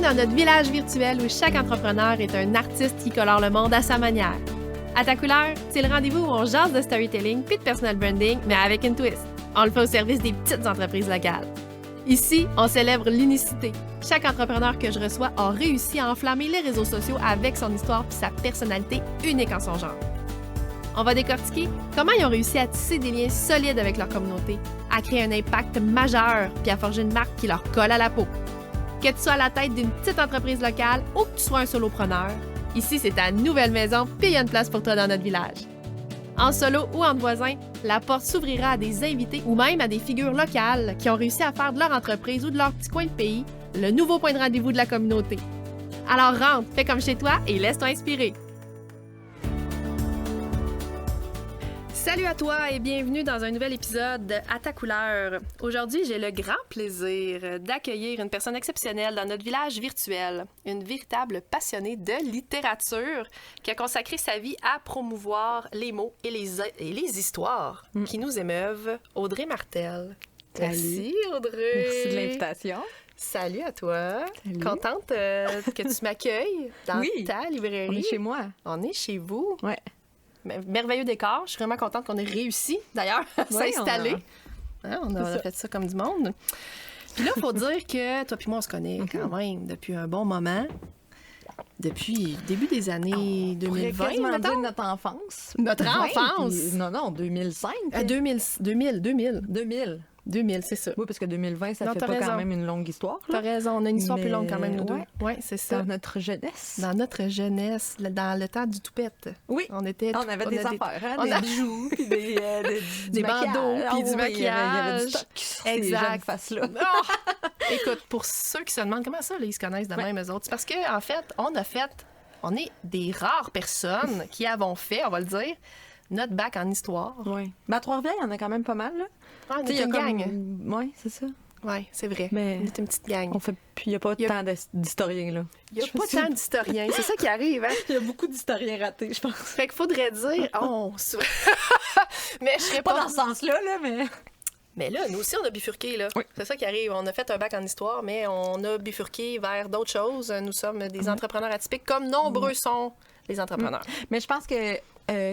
Bienvenue dans notre village virtuel où chaque entrepreneur est un artiste qui colore le monde à sa manière. À ta couleur, c'est le rendez-vous où on jase de storytelling puis de personal branding, mais avec une twist. On le fait au service des petites entreprises locales. Ici, on célèbre l'unicité. Chaque entrepreneur que je reçois a réussi à enflammer les réseaux sociaux avec son histoire puis sa personnalité unique en son genre. On va décortiquer comment ils ont réussi à tisser des liens solides avec leur communauté, à créer un impact majeur puis à forger une marque qui leur colle à la peau. Que tu sois à la tête d'une petite entreprise locale ou que tu sois un solopreneur, ici c'est ta nouvelle maison puis il y a une place pour toi dans notre village. En solo ou entre voisins, la porte s'ouvrira à des invités ou même à des figures locales qui ont réussi à faire de leur entreprise ou de leur petit coin de pays le nouveau point de rendez-vous de la communauté. Alors rentre, fais comme chez toi et laisse-toi inspirer. Salut à toi et bienvenue dans un nouvel épisode de À ta couleur. Aujourd'hui, j'ai le grand plaisir d'accueillir une personne exceptionnelle dans notre village virtuel, une véritable passionnée de littérature qui a consacré sa vie à promouvoir les mots et les histoires qui nous émeuvent. Audrey Martel. Salut. Merci Audrey. Merci de l'invitation. Salut à toi. Salut. Contente que tu m'accueilles dans ta librairie. On est chez moi. On est chez vous. Ouais. Merveilleux décor. Je suis vraiment contente qu'on ait réussi, d'ailleurs, à s'installer. On a fait ça comme du monde. Puis là, il faut dire que toi puis moi, on se connaît quand même depuis un bon moment. Depuis début des années 2020, quasiment mettons. dire notre enfance. Notre 20, enfance. Puis, non, 2005. 2000, c'est ça. Oui, parce que 2020, ça Non, fait t'as pas raison. quand même une longue histoire. T'as raison, on a une histoire plus Mais, longue quand même, nous deux. ouais. Oui, c'est ça. Dans notre jeunesse. Dans notre jeunesse, dans le temps du toupette. Oui. On avait des affaires, hein, on des a- bijoux, puis des bandeaux, puis du Il y avait maquillage. du stock sur ces Exact. jeunes faces-là. Oh! Écoute, pour ceux qui se demandent comment ça, là, ils se connaissent de même eux autres, c'est parce qu'en fait, on est des rares personnes qui avons fait, on va le dire, notre bac en histoire. Oui. Mais à Trois-Rivières, il y en a quand même pas mal, là. Ah, on Tu sais, est il y a une gang. Oui, c'est ça. Oui, c'est vrai. Mais On est une petite gang. Il n'y a pas Il y a- tant d'historiens, là. Il n'y a pas tant d'historiens. C'est ça qui arrive, hein? Il y a beaucoup d'historiens ratés, je pense. Fait qu'il faudrait dire... Mais je serais Pas pas... dans ce sens-là, là, mais... Mais là, nous aussi, on a bifurqué, là. Oui. C'est ça qui arrive. On a fait un bac en histoire, mais on a bifurqué vers d'autres choses. Nous sommes des entrepreneurs atypiques, comme nombreux sont les entrepreneurs. Mais je pense que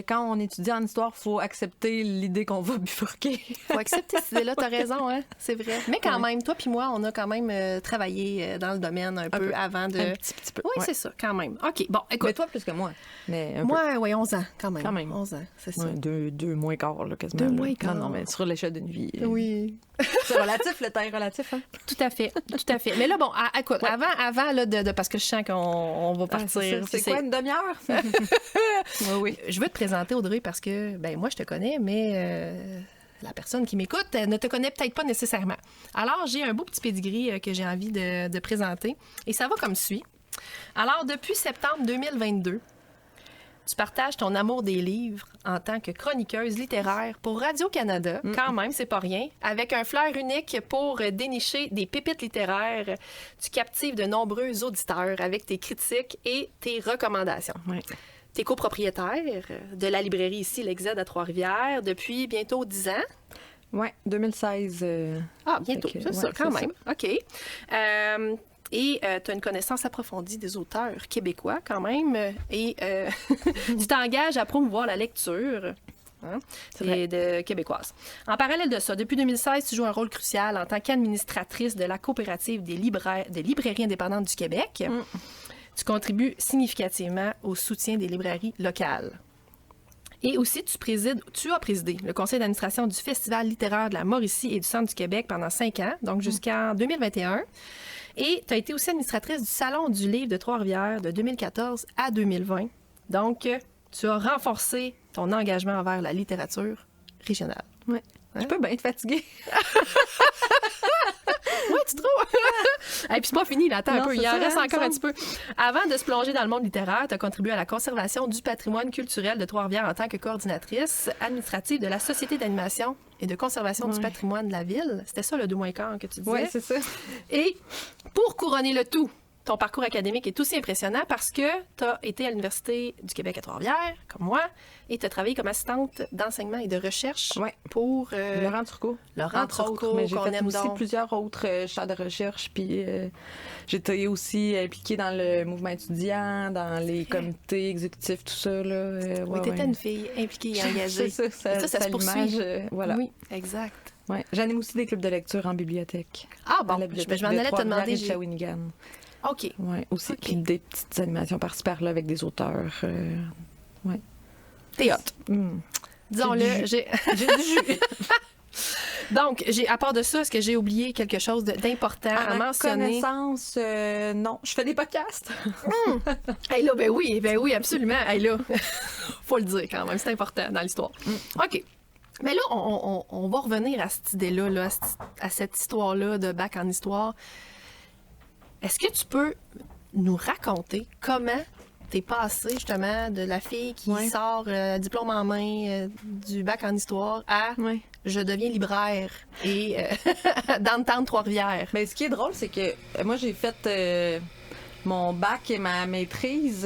quand on étudie en histoire, il faut accepter l'idée qu'on va bifurquer. Faut accepter cette idée-là, t'as raison, hein? C'est vrai. Mais quand même, toi puis moi, on a quand même travaillé dans le domaine un peu avant de... Un petit peu. Oui, ouais. c'est ça, quand même. OK, bon, écoute. Mais toi, plus que moi. Mais un Moi, oui, 11 ans, quand même. Quand même. 11 ans, c'est peu. ça. Ouais, deux moins quart, là, quasiment. 2 là. mois et quart. Non, mais sur l'échelle d'une vie. Oui, C'est relatif, le temps est relatif, hein? tout à fait, tout à fait. Mais là, bon, écoute, Ouais. avant là, parce que je sens qu'on va partir. C'est quoi, une demi-heure? Oui. Je veux te présenter, Audrey, parce que, ben moi, je te connais, mais la personne qui m'écoute ne te connaît peut-être pas nécessairement. Alors, j'ai un beau petit pedigree que j'ai envie de présenter, et ça va comme suit. Alors, depuis septembre 2022, tu partages ton amour des livres en tant que chroniqueuse littéraire pour Radio-Canada, quand même, c'est pas rien, avec un flair unique pour dénicher des pépites littéraires. Tu captives de nombreux auditeurs avec tes critiques et tes recommandations. Ouais. Tu es copropriétaire de la librairie ici, l'Exed à Trois-Rivières, depuis bientôt 10 ans. Ouais, 2016. Ah, bientôt, Fait que, c'est ça, ouais, quand c'est même. OK. Et tu as une connaissance approfondie des auteurs québécois, quand même. Et tu t'engages à promouvoir la lecture. Hein, vrai. de québécoises. En parallèle de ça, depuis 2016, tu joues un rôle crucial en tant qu'administratrice de la coopérative des librairies indépendantes du Québec. Tu contribues significativement au soutien des librairies locales. Et aussi, tu as présidé le conseil d'administration du Festival littéraire de la Mauricie et du Centre du Québec pendant 5 ans, donc jusqu'en 2021. Et tu as été aussi administratrice du Salon du livre de Trois-Rivières de 2014 à 2020. Donc, tu as renforcé ton engagement envers la littérature régionale. Ouais. Hein? Je peux bien être fatiguée. Oui, tu trouves? Et puis c'est pas fini, là. Attends un Non, peu. c'est Il en ça, reste hein, encore il un me petit peu. Avant de se plonger dans le monde littéraire, tu as contribué à la conservation du patrimoine culturel de Trois-Rivières en tant que coordinatrice administrative de la Société d'animation et de conservation du patrimoine de la ville. C'était ça, le 2 mois et quart que tu disais. Oui, c'est ça. Et pour couronner le tout, ton parcours académique est aussi impressionnant parce que tu as été à l'Université du Québec à Trois-Rivières, comme moi, et tu as travaillé comme assistante d'enseignement et de recherche pour... Laurent Turcot. Laurent Turcot, mais j'ai qu'on fait aime aussi donc. plusieurs autres champs de recherche, puis j'étais aussi impliquée dans le mouvement étudiant, dans les comités exécutifs, tout ça. Là, Oui, t'étais une fille impliquée et engagée. C'est ça, ça se poursuit. l'image, voilà. Oui, exact. Ouais. J'anime aussi des clubs de lecture en bibliothèque. Ah bon, À la je bibliothèque m'en de allais te Trois-Rivières demander... et de Shawinigan. OK. Ouais, aussi. OK. Puis des petites animations par-ci par-là avec des auteurs. Ouais. T'es hot. Mm. Disons-le, j'ai... J'ai du jus. Donc, à part de ça, est-ce que j'ai oublié quelque chose d'important à À ma mentionner? connaissance, non. Je fais des podcasts. Hey là, ben oui, absolument. Hey là, faut le dire quand même, c'est important dans l'histoire. OK. Mais là, on va revenir à cette idée-là, là, à cette histoire-là de bac en histoire. Est-ce que tu peux nous raconter comment t'es passée justement de la fille qui sort diplôme en main du bac en histoire à je deviens libraire et dans le temps de Trois-Rivières? Mais ce qui est drôle, c'est que moi, j'ai fait mon bac et ma maîtrise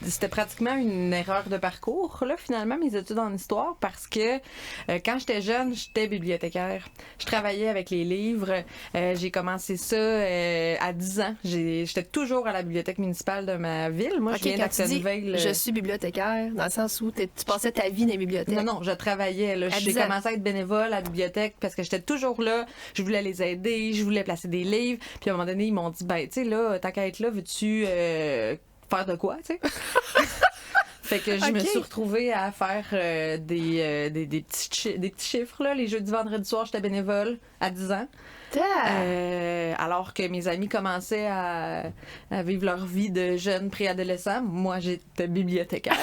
c'était pratiquement une erreur de parcours, là, finalement, mes études en histoire, parce que quand j'étais jeune, j'étais bibliothécaire. Je travaillais avec les livres. J'ai commencé ça à 10 ans. J'étais toujours à la bibliothèque municipale de ma ville. Moi, je viens d'Actonville. Je suis bibliothécaire, dans le sens où tu passais ta vie dans les bibliothèques. Non, je travaillais. Là. J'ai commencé à être bénévole à la bibliothèque parce que j'étais toujours là. Je voulais les aider, je voulais placer des livres. Puis à un moment donné, ils m'ont dit, ben, tu sais, là, tant qu'à être là, veux-tu faire de quoi, tu sais? Fait que je me suis retrouvée à faire des petits chiffres, là. Les jeudis, vendredis soir, j'étais bénévole à 10 ans. Alors que mes amis commençaient à vivre leur vie de jeunes préadolescents. Moi, j'étais bibliothécaire.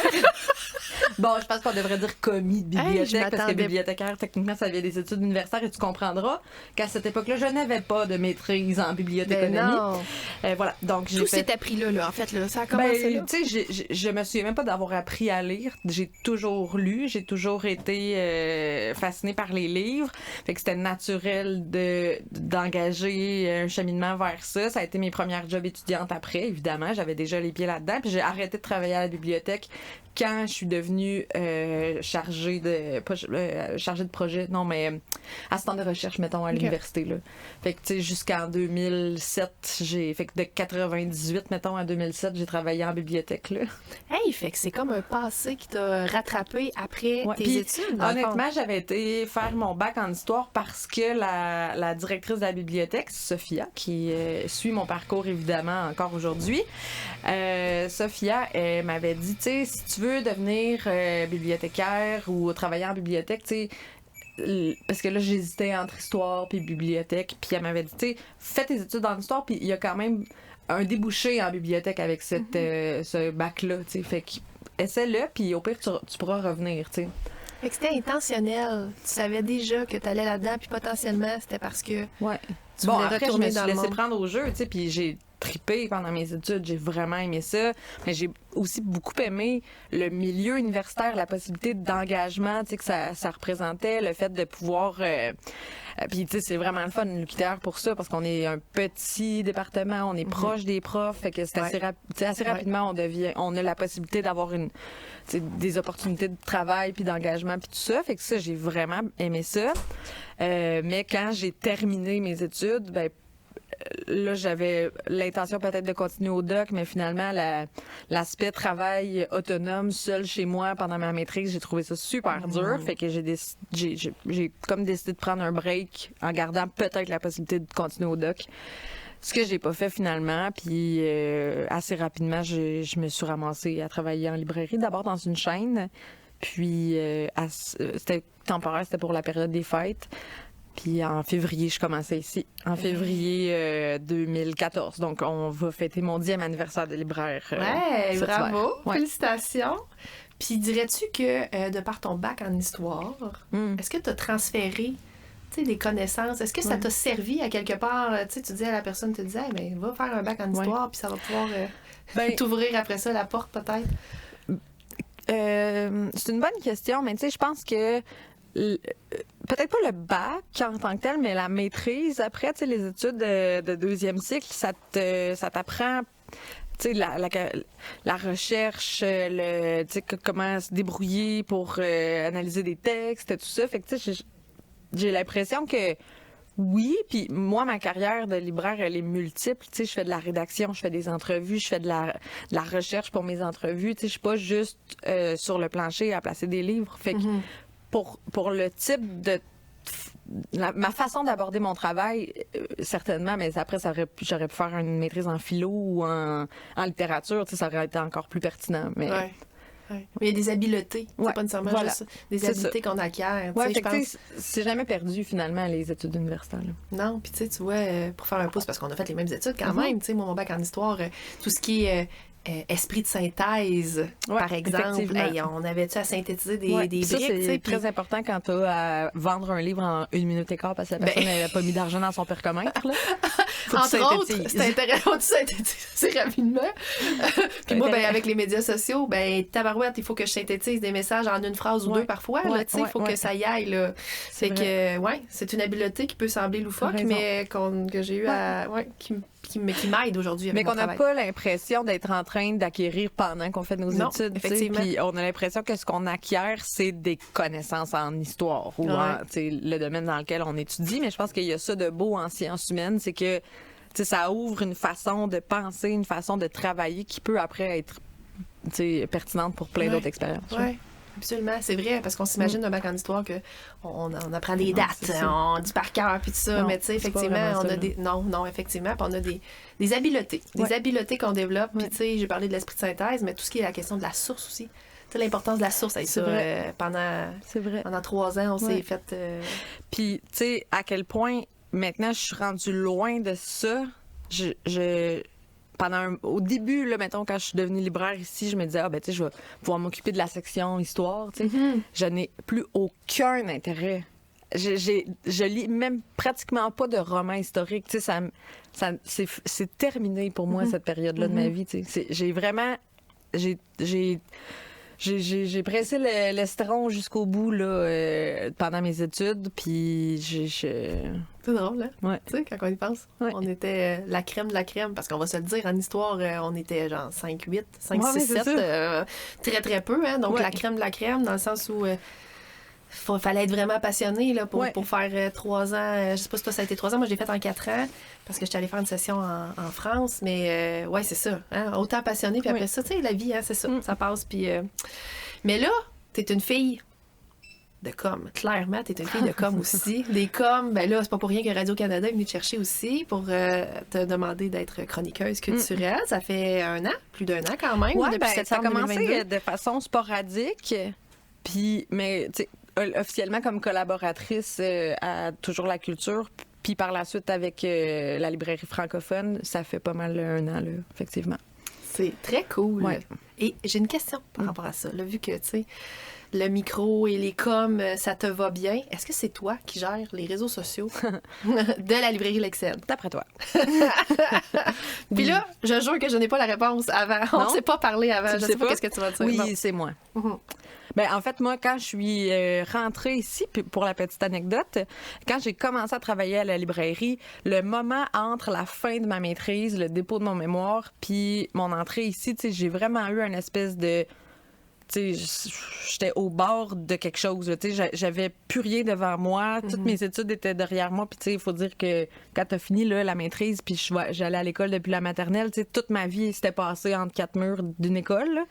Bon, je pense qu'on devrait dire commis de bibliothèque parce que bibliothécaire, techniquement, ça vient des études universitaires et tu comprendras qu'à cette époque-là, je n'avais pas de maîtrise en bibliothéconomie. Voilà, donc j'ai tout s'est appris là, en fait, là. Ça a commencé là. Tu sais, je me souviens même pas d'avoir appris à lire. J'ai toujours lu, j'ai toujours été fascinée par les livres. Fait que c'était naturel d'engager un cheminement vers ça. Ça a été mes premières jobs étudiantes après, évidemment. J'avais déjà les pieds là-dedans. Puis j'ai arrêté de travailler à la bibliothèque quand je suis devenue chargée de projet, assistante de recherche, mettons, à l'université, là. Fait que, tu sais, jusqu'en 2007, fait que de 98, mettons, à 2007, j'ai travaillé en bibliothèque, là. Hey, fait que c'est comme un passé qui t'a rattrapé après tes études. Honnêtement, j'avais été faire mon bac en histoire parce que la directrice de la bibliothèque, Sophia, qui suit mon parcours, évidemment, encore aujourd'hui, Sophia, elle m'avait dit, tu sais, si tu veux devenir bibliothécaire ou travailler en bibliothèque, tu sais, parce que là, j'hésitais entre histoire puis bibliothèque, puis elle m'avait dit, tu sais, fais tes études en histoire, puis il y a quand même un débouché en bibliothèque avec ce bac-là, tu sais, fait que essaie-le, puis au pire, tu pourras revenir, tu sais. Fait que c'était intentionnel. Tu savais déjà que tu allais là-dedans, puis potentiellement, c'était parce que tu voulais après, retourner je me dans suis le laissée monde. prendre au jeu, tu sais, puis j'ai trippé pendant mes études, j'ai vraiment aimé ça, mais j'ai aussi beaucoup aimé le milieu universitaire, la possibilité d'engagement, tu sais, que ça représentait, le fait de pouvoir puis tu sais, c'est vraiment le fun, l'UQTR pour ça, parce qu'on est un petit département, on est proche des profs, fait que c'est assez rapidement, on a la possibilité d'avoir des opportunités de travail puis d'engagement puis tout ça, fait que ça, j'ai vraiment aimé ça. Mais quand j'ai terminé mes études, ben là, j'avais l'intention peut-être de continuer au doc, mais finalement, l'aspect travail autonome, seul chez moi pendant ma maîtrise, j'ai trouvé ça super dur. Fait que j'ai comme décidé de prendre un break en gardant peut-être la possibilité de continuer au doc. Ce que j'ai pas fait finalement, puis assez rapidement, je me suis ramassée à travailler en librairie, d'abord dans une chaîne, puis c'était temporaire, c'était pour la période des fêtes. Puis en février, je commençais ici. En février 2014. Donc, on va fêter mon 10e anniversaire de libraire. Bravo! Félicitations! Puis dirais-tu que, de par ton bac en histoire, est-ce que tu as transféré des connaissances? Est-ce que ça t'a servi à quelque part? Tu disais à la personne, tu disais, va faire un bac en histoire, puis ça va pouvoir t'ouvrir après ça la porte, peut-être? C'est une bonne question, mais tu sais, je pense que peut-être pas le bac en tant que tel, mais la maîtrise. Après, tu sais, les études de deuxième cycle, ça t'apprend, tu sais, la recherche, tu sais, comment se débrouiller pour analyser des textes, tout ça. Fait que, tu sais, j'ai l'impression que oui, puis moi, ma carrière de libraire, elle est multiple. Tu sais, je fais de la rédaction, je fais des entrevues, je fais de la recherche pour mes entrevues. Tu sais, je suis pas juste sur le plancher à placer des livres. Fait que pour le type de... ma façon d'aborder mon travail, certainement, mais après, j'aurais pu faire une maîtrise en philo ou en littérature. Tu sais, ça aurait été encore plus pertinent. Mais... Ouais. Ouais. Mais il y a des habiletés, c'est pas nécessairement juste des habiletés qu'on acquiert. Ouais, je pense. C'est jamais perdu finalement les études universitaires. Là. Non, puis tu vois, pour faire un pouce, parce qu'on a fait les mêmes études quand même, tu sais, moi mon bac en histoire, tout ce qui est esprit de synthèse, par exemple, on avait-tu à synthétiser des briques, c'est très important quand tu as à vendre un livre en 1 minute et quart parce que la personne n'avait pas mis d'argent dans son percomètre. Là. Entre autres, c'est intéressant de synthétiser rapidement. Puis moi, avec les médias sociaux, tabarouette, il faut que je synthétise des messages en une phrase ou deux parfois. Il faut que ça y aille. Là. C'est que, c'est une habileté qui peut sembler loufoque, mais que j'ai eu à... qui m'aide aujourd'hui avec mais mon qu'on n'a pas l'impression d'être en train d'acquérir pendant qu'on fait nos études. Effectivement. Puis on a l'impression que ce qu'on acquiert, c'est des connaissances en histoire ou le domaine dans lequel on étudie. Mais je pense qu'il y a ça de beau en sciences humaines, c'est que ça ouvre une façon de penser, une façon de travailler qui peut après être pertinente pour plein d'autres expériences. Oui, absolument. C'est vrai, parce qu'on s'imagine d'un bac en histoire qu'on apprend des dates, on dit par cœur, puis tout ça. Non, mais tu sais, effectivement, on a des... Non, effectivement, puis on a des habiletés. Des habiletés qu'on développe. Puis tu sais, j'ai parlé de l'esprit de synthèse, mais tout ce qui est la question de la source aussi. Tu sais, l'importance de la source, pendant 3 ans, on s'est fait... Puis, tu sais, à quel point... Maintenant, je suis rendue loin de ça. Au début, là, mettons, quand je suis devenue libraire ici, je me disais, tu sais, je vais pouvoir m'occuper de la section histoire, tu sais. Je n'ai plus aucun intérêt. Je lis même pratiquement pas de romans historiques, tu sais, c'est terminé pour moi, cette période-là de ma vie, tu sais. J'ai vraiment... J'ai pressé l'estron jusqu'au bout là, pendant mes études, puis C'est drôle, hein? Ouais. Tu sais, quand on y pense, on était la crème de la crème, parce qu'on va se le dire, en histoire, on était genre 5-8, 5-6-7, très très peu, hein? Donc la crème de la crème, dans le sens où... fallait être vraiment passionné là, pour faire 3 ans. Je sais pas si toi, ça a été 3 ans. Moi, je l'ai fait en 4 ans parce que j'étais allée faire une session en France. Mais c'est ça. Hein? Autant passionné. Puis après ça, tu sais, la vie, hein, c'est ça. Ça passe. Puis, mais là, t'es une fille de com. Clairement, t'es une fille de com aussi. Les com, là, c'est pas pour rien que Radio-Canada est venu te chercher aussi pour te demander d'être chroniqueuse culturelle. Ça fait 1 an, plus d'1 an quand même. Ouais, depuis ça a commencé 2022. de façon sporadique. Puis, mais, tu sais, officiellement comme collaboratrice à Toujours la culture, puis par la suite avec la librairie francophone, ça fait pas mal 1 an, là, effectivement. C'est très cool. Ouais. Et j'ai une question par rapport à ça. Là, vu que, tu sais, le micro et les coms, ça te va bien, est-ce que c'est toi qui gères les réseaux sociaux de la librairie L'Excel? D'après toi. Puis là, je jure que je n'ai pas la réponse avant. On ne s'est pas parlé avant. Je sais pas qu'est-ce que tu vas dire. Oui, c'est moi. Ben, en fait, moi, quand je suis rentrée ici, pour la petite anecdote, quand j'ai commencé à travailler à la librairie, le moment entre la fin de ma maîtrise, le dépôt de mon mémoire, puis mon entrée ici, tu sais, j'ai vraiment eu une espèce de... Tu sais, j'étais au bord de quelque chose. Tu sais, j'avais plus rien devant moi. Toutes mes études étaient derrière moi. Puis, tu sais, il faut dire que quand t'as fini là, la maîtrise, puis j'allais à l'école depuis la maternelle, tu sais, toute ma vie s'était passée entre 4 murs d'une école. Là.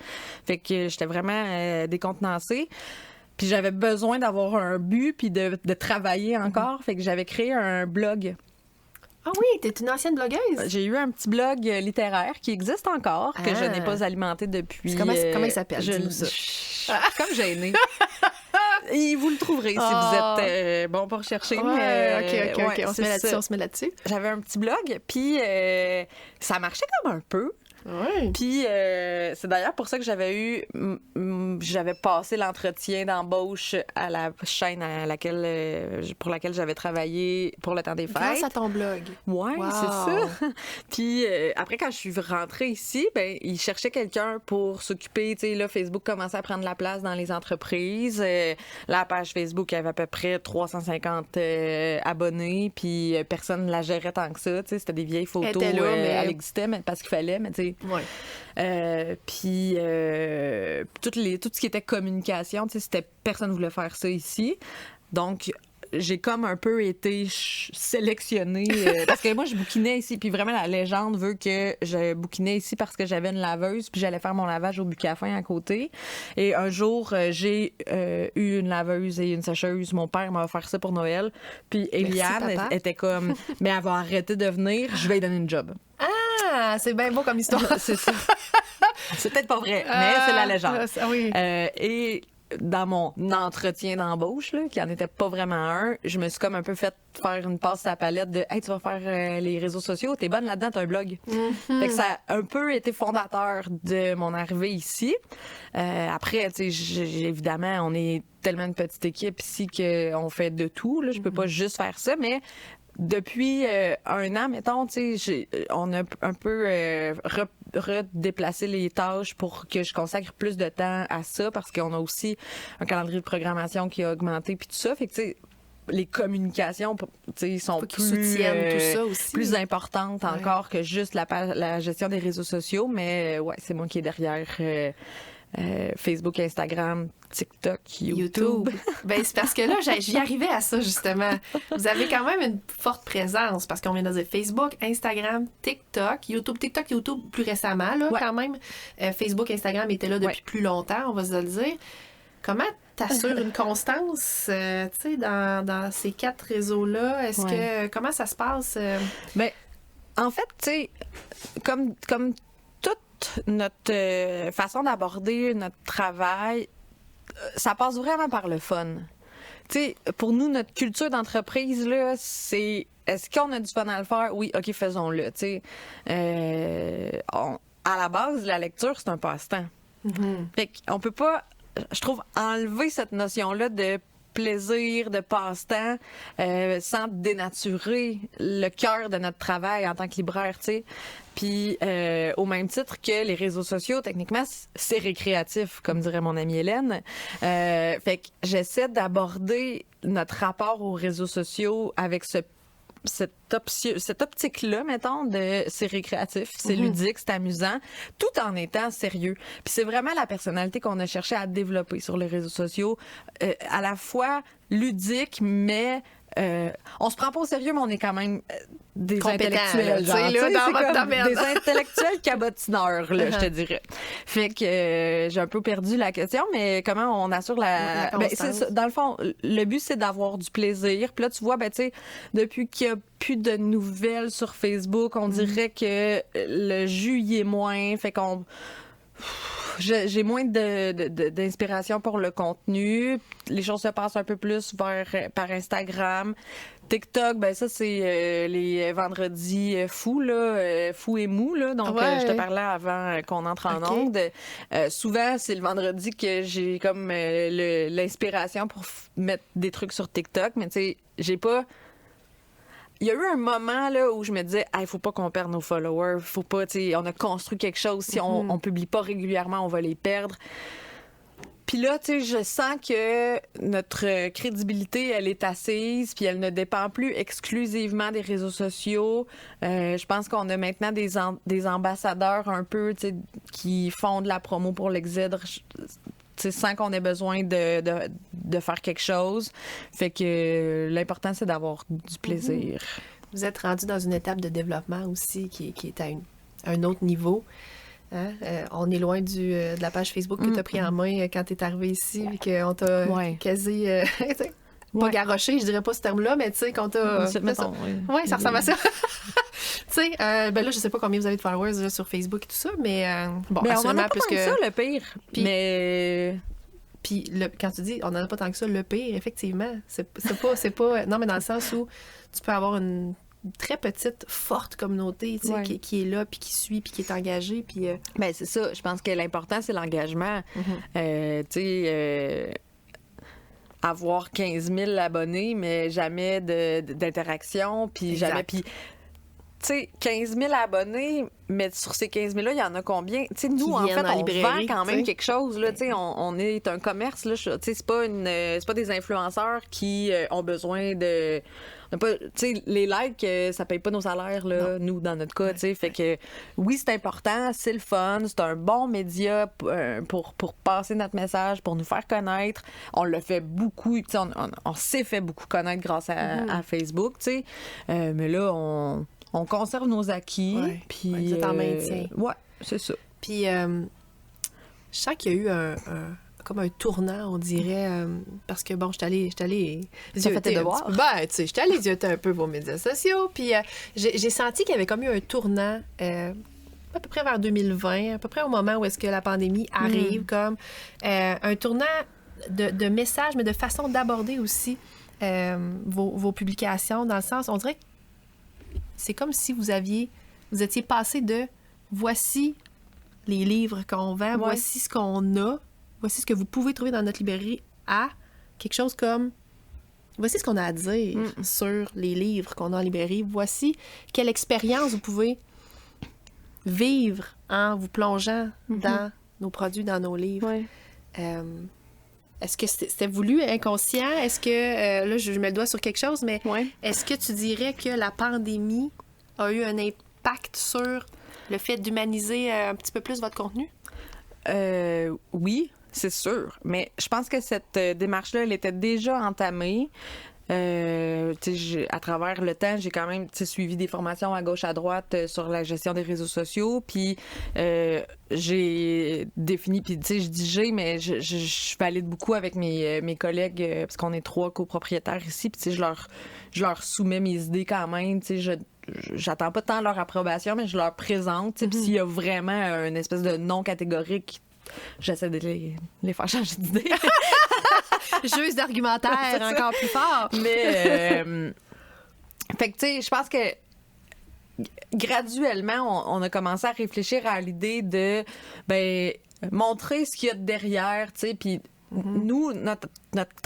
Fait que j'étais vraiment décontenancée. Puis j'avais besoin d'avoir un but puis de travailler encore. Fait que j'avais créé un blog. Ah oui, t'es une ancienne blogueuse? J'ai eu un petit blog littéraire qui existe encore, que je n'ai pas alimenté depuis... Comment il s'appelle? Je suis comme gênée. Et vous le trouverez si vous êtes bon pour chercher. Ouais, OK. On se met là-dessus. J'avais un petit blog, puis ça marchait comme un peu. Ouais. Puis c'est d'ailleurs pour ça que j'avais eu comme j'avais passé l'entretien d'embauche à la chaîne pour laquelle j'avais travaillé pour le temps des fêtes. Grâce à ton blog. Ouais, Wow. c'est ça. Puis après, quand je suis rentrée ici, ben ils cherchaient quelqu'un pour s'occuper. Tu sais, là, Facebook commençait à prendre la place dans les entreprises. La page Facebook avait à peu près 350 abonnés, puis personne ne la gérait tant que ça. Tu sais, c'était des vieilles photos. Elle était là, mais... Elle existait mais parce qu'il fallait, mais tu sais. Ouais. Puis tout ce qui était communication, tu sais, c'était personne voulait faire ça ici. Donc j'ai comme un peu été sélectionnée parce que moi je bouquinais ici, puis vraiment la légende veut que je bouquinais ici parce que j'avais une laveuse, puis j'allais faire mon lavage au Bucafin à côté. Et un jour j'ai eu une laveuse et une sécheuse. Mon père m'a offert ça pour Noël. Puis Eliane était comme mais elle va arrêter de venir, je vais lui donner une job. Ah, c'est bien beau comme histoire. C'est ça. C'est peut-être pas vrai, mais c'est la légende. Oui. Et dans mon entretien d'embauche, là, qui en était pas vraiment un, je me suis comme un peu fait faire une passe à la palette de « Hey, tu vas faire les réseaux sociaux, t'es bonne là-dedans, t'as un blog. Fait que ça a un peu été fondateur de mon arrivée ici. Après, tu sais, évidemment, on est tellement une petite équipe ici qu'on fait de tout. Là, je peux pas juste faire ça, mais depuis un an, mettons, tu sais, on a un peu redéplacé les tâches pour que je consacre plus de temps à ça, parce qu'on a aussi un calendrier de programmation qui a augmenté, puis tout ça. Fait que, tu sais, les communications, tu sais, sont plus importantes encore que juste la gestion des réseaux sociaux. Mais ouais, c'est moi qui est derrière Facebook, Instagram, TikTok, YouTube. Ben, c'est parce que là, j'y arrivais à ça, justement. Vous avez quand même une forte présence, parce qu'on vient de dire Facebook, Instagram, TikTok, YouTube plus récemment, là, quand même. Facebook, Instagram étaient là depuis plus longtemps, on va se le dire. Comment t'assures une constance, tu sais, dans ces 4 réseaux-là? Comment ça se passe? Ben, en fait, tu sais, comme toute notre façon d'aborder notre travail, ça passe vraiment par le fun. Tu sais, pour nous, notre culture d'entreprise, là, c'est est-ce qu'on a du fun à le faire? Oui, OK, faisons-le. Tu sais, à la base, la lecture, c'est un passe-temps. Fait qu'on peut pas, je trouve, enlever cette notion-là de plaisir, de passe-temps, sans dénaturer le cœur de notre travail en tant que libraire, tu sais. Puis, au même titre que les réseaux sociaux, techniquement, c'est récréatif, comme dirait mon amie Hélène. Fait que j'essaie d'aborder notre rapport aux réseaux sociaux avec cette optique-là, mettons, de c'est récréatif, c'est ludique, c'est amusant, tout en étant sérieux. Puis c'est vraiment la personnalité qu'on a cherché à développer sur les réseaux sociaux, à la fois ludique, mais on se prend pas au sérieux, mais on est quand même des intellectuels, genre, là, dans votre domaine. Des intellectuels cabotineurs, là, je te dirais. Fait que j'ai un peu perdu la question, mais comment on assure la c'est ça, dans le fond, le but, c'est d'avoir du plaisir. Puis là, tu vois, ben, tu sais, depuis qu'il y a plus de nouvelles sur Facebook, on dirait que le jus y est moins. Fait qu'on... J'ai moins d'inspiration pour le contenu. Les choses se passent un peu plus par Instagram. TikTok, ben ça, c'est les vendredis fous, là, fous et mous, là. Donc, je te parlais avant qu'on entre en onde. Souvent, c'est le vendredi que j'ai comme l'inspiration pour mettre des trucs sur TikTok. Mais tu sais, j'ai pas... Il y a eu un moment là où je me disais, il faut pas qu'on perde nos followers, faut pas, tu sais, on a construit quelque chose, si on publie pas régulièrement, on va les perdre. Puis là, tu sais, je sens que notre crédibilité, elle est assise, puis elle ne dépend plus exclusivement des réseaux sociaux. Je pense qu'on a maintenant des ambassadeurs un peu, tu sais, qui font de la promo pour l'Exhèdre, sans qu'on ait besoin de faire quelque chose. Fait que l'important, c'est d'avoir du plaisir. Vous êtes rendu dans une étape de développement aussi qui est à un autre niveau. Hein? On est loin de la page Facebook que tu as pris en main quand tu es arrivé ici et qu'on t'a quasi... pas garoché, je dirais pas ce terme-là, mais tu sais, qu'on t'a... Oui, ça ressemble à ça. Tu sais, ben là, je sais pas combien vous avez de followers là, sur Facebook et tout ça, mais bon, mais on en a pas tant que ça, le pire. Puis quand tu dis on en a pas tant que ça, le pire, effectivement, c'est pas... Non, mais dans le sens où tu peux avoir une très petite, forte communauté, tu sais, Ouais. qui est là, puis qui suit, puis qui est engagée, puis... Ben, c'est ça. Je pense que l'important, c'est l'engagement. Tu sais, avoir 15 000 abonnés, mais jamais d'interaction, puis Exact. jamais... Puis, tu sais, 15 000 abonnés, mais sur ces 15 000-là, il y en a combien? Tu sais, nous, Qui en viennent fait, en on librairie, vend quand même tu sais. quelque chose, là. Tu sais, on est un commerce, là. Tu sais, c'est pas des influenceurs qui ont besoin de... Tu sais, les likes, ça paye pas nos salaires, là, nous, dans notre cas, tu sais. Fait que, oui, c'est important, c'est le fun, c'est un bon média pour passer notre message, pour nous faire connaître. On le fait beaucoup, tu sais, on s'est fait beaucoup connaître grâce à Facebook, tu sais. Mais là, on conserve nos acquis. Ouais. Puis, Ouais, vous êtes en maintien. Ouais, c'est ça. Puis, je sens qu'il y a eu comme un tournant, on dirait, parce que, bon, j'étais allée Ça fait tes zioter un devoirs. petit peu. Ben, tu sais, j'étais allée zioter un peu vos médias sociaux, puis j'ai senti qu'il y avait comme eu un tournant, à peu près vers 2020, à peu près au moment où est-ce que la pandémie arrive, comme un tournant de messages, mais de façon d'aborder aussi vos publications, dans le sens, on dirait que c'est comme si vous étiez passé de voici les livres qu'on vend, voici ce qu'on a, voici ce que vous pouvez trouver dans notre librairie, à quelque chose comme voici ce qu'on a à dire sur les livres qu'on a en librairie, voici quelle expérience vous pouvez vivre en vous plongeant dans nos produits, dans nos livres. Ouais. Est-ce que c'était voulu, inconscient? Est-ce que, là, je mets le doigt sur quelque chose, mais Ouais. est-ce que tu dirais que la pandémie a eu un impact sur le fait d'humaniser un petit peu plus votre contenu? Oui, c'est sûr. Mais je pense que cette démarche-là, elle était déjà entamée. À travers le temps, j'ai quand même suivi des formations à gauche, à droite sur la gestion des réseaux sociaux. Puis j'ai défini, puis je dis j'ai, mais je valide beaucoup avec mes collègues, parce qu'on est 3 copropriétaires ici. Puis je leur soumets mes idées quand même. J'attends pas tant leur approbation, mais je leur présente. Puis s'il y a vraiment une espèce de non catégorique, j'essaie de les faire changer d'idée. Juste d'argumentaire encore plus fort. Mais, fait que, tu sais, je pense que graduellement, on a commencé à réfléchir à l'idée de, montrer ce qu'il y a derrière, tu sais, puis nous, notre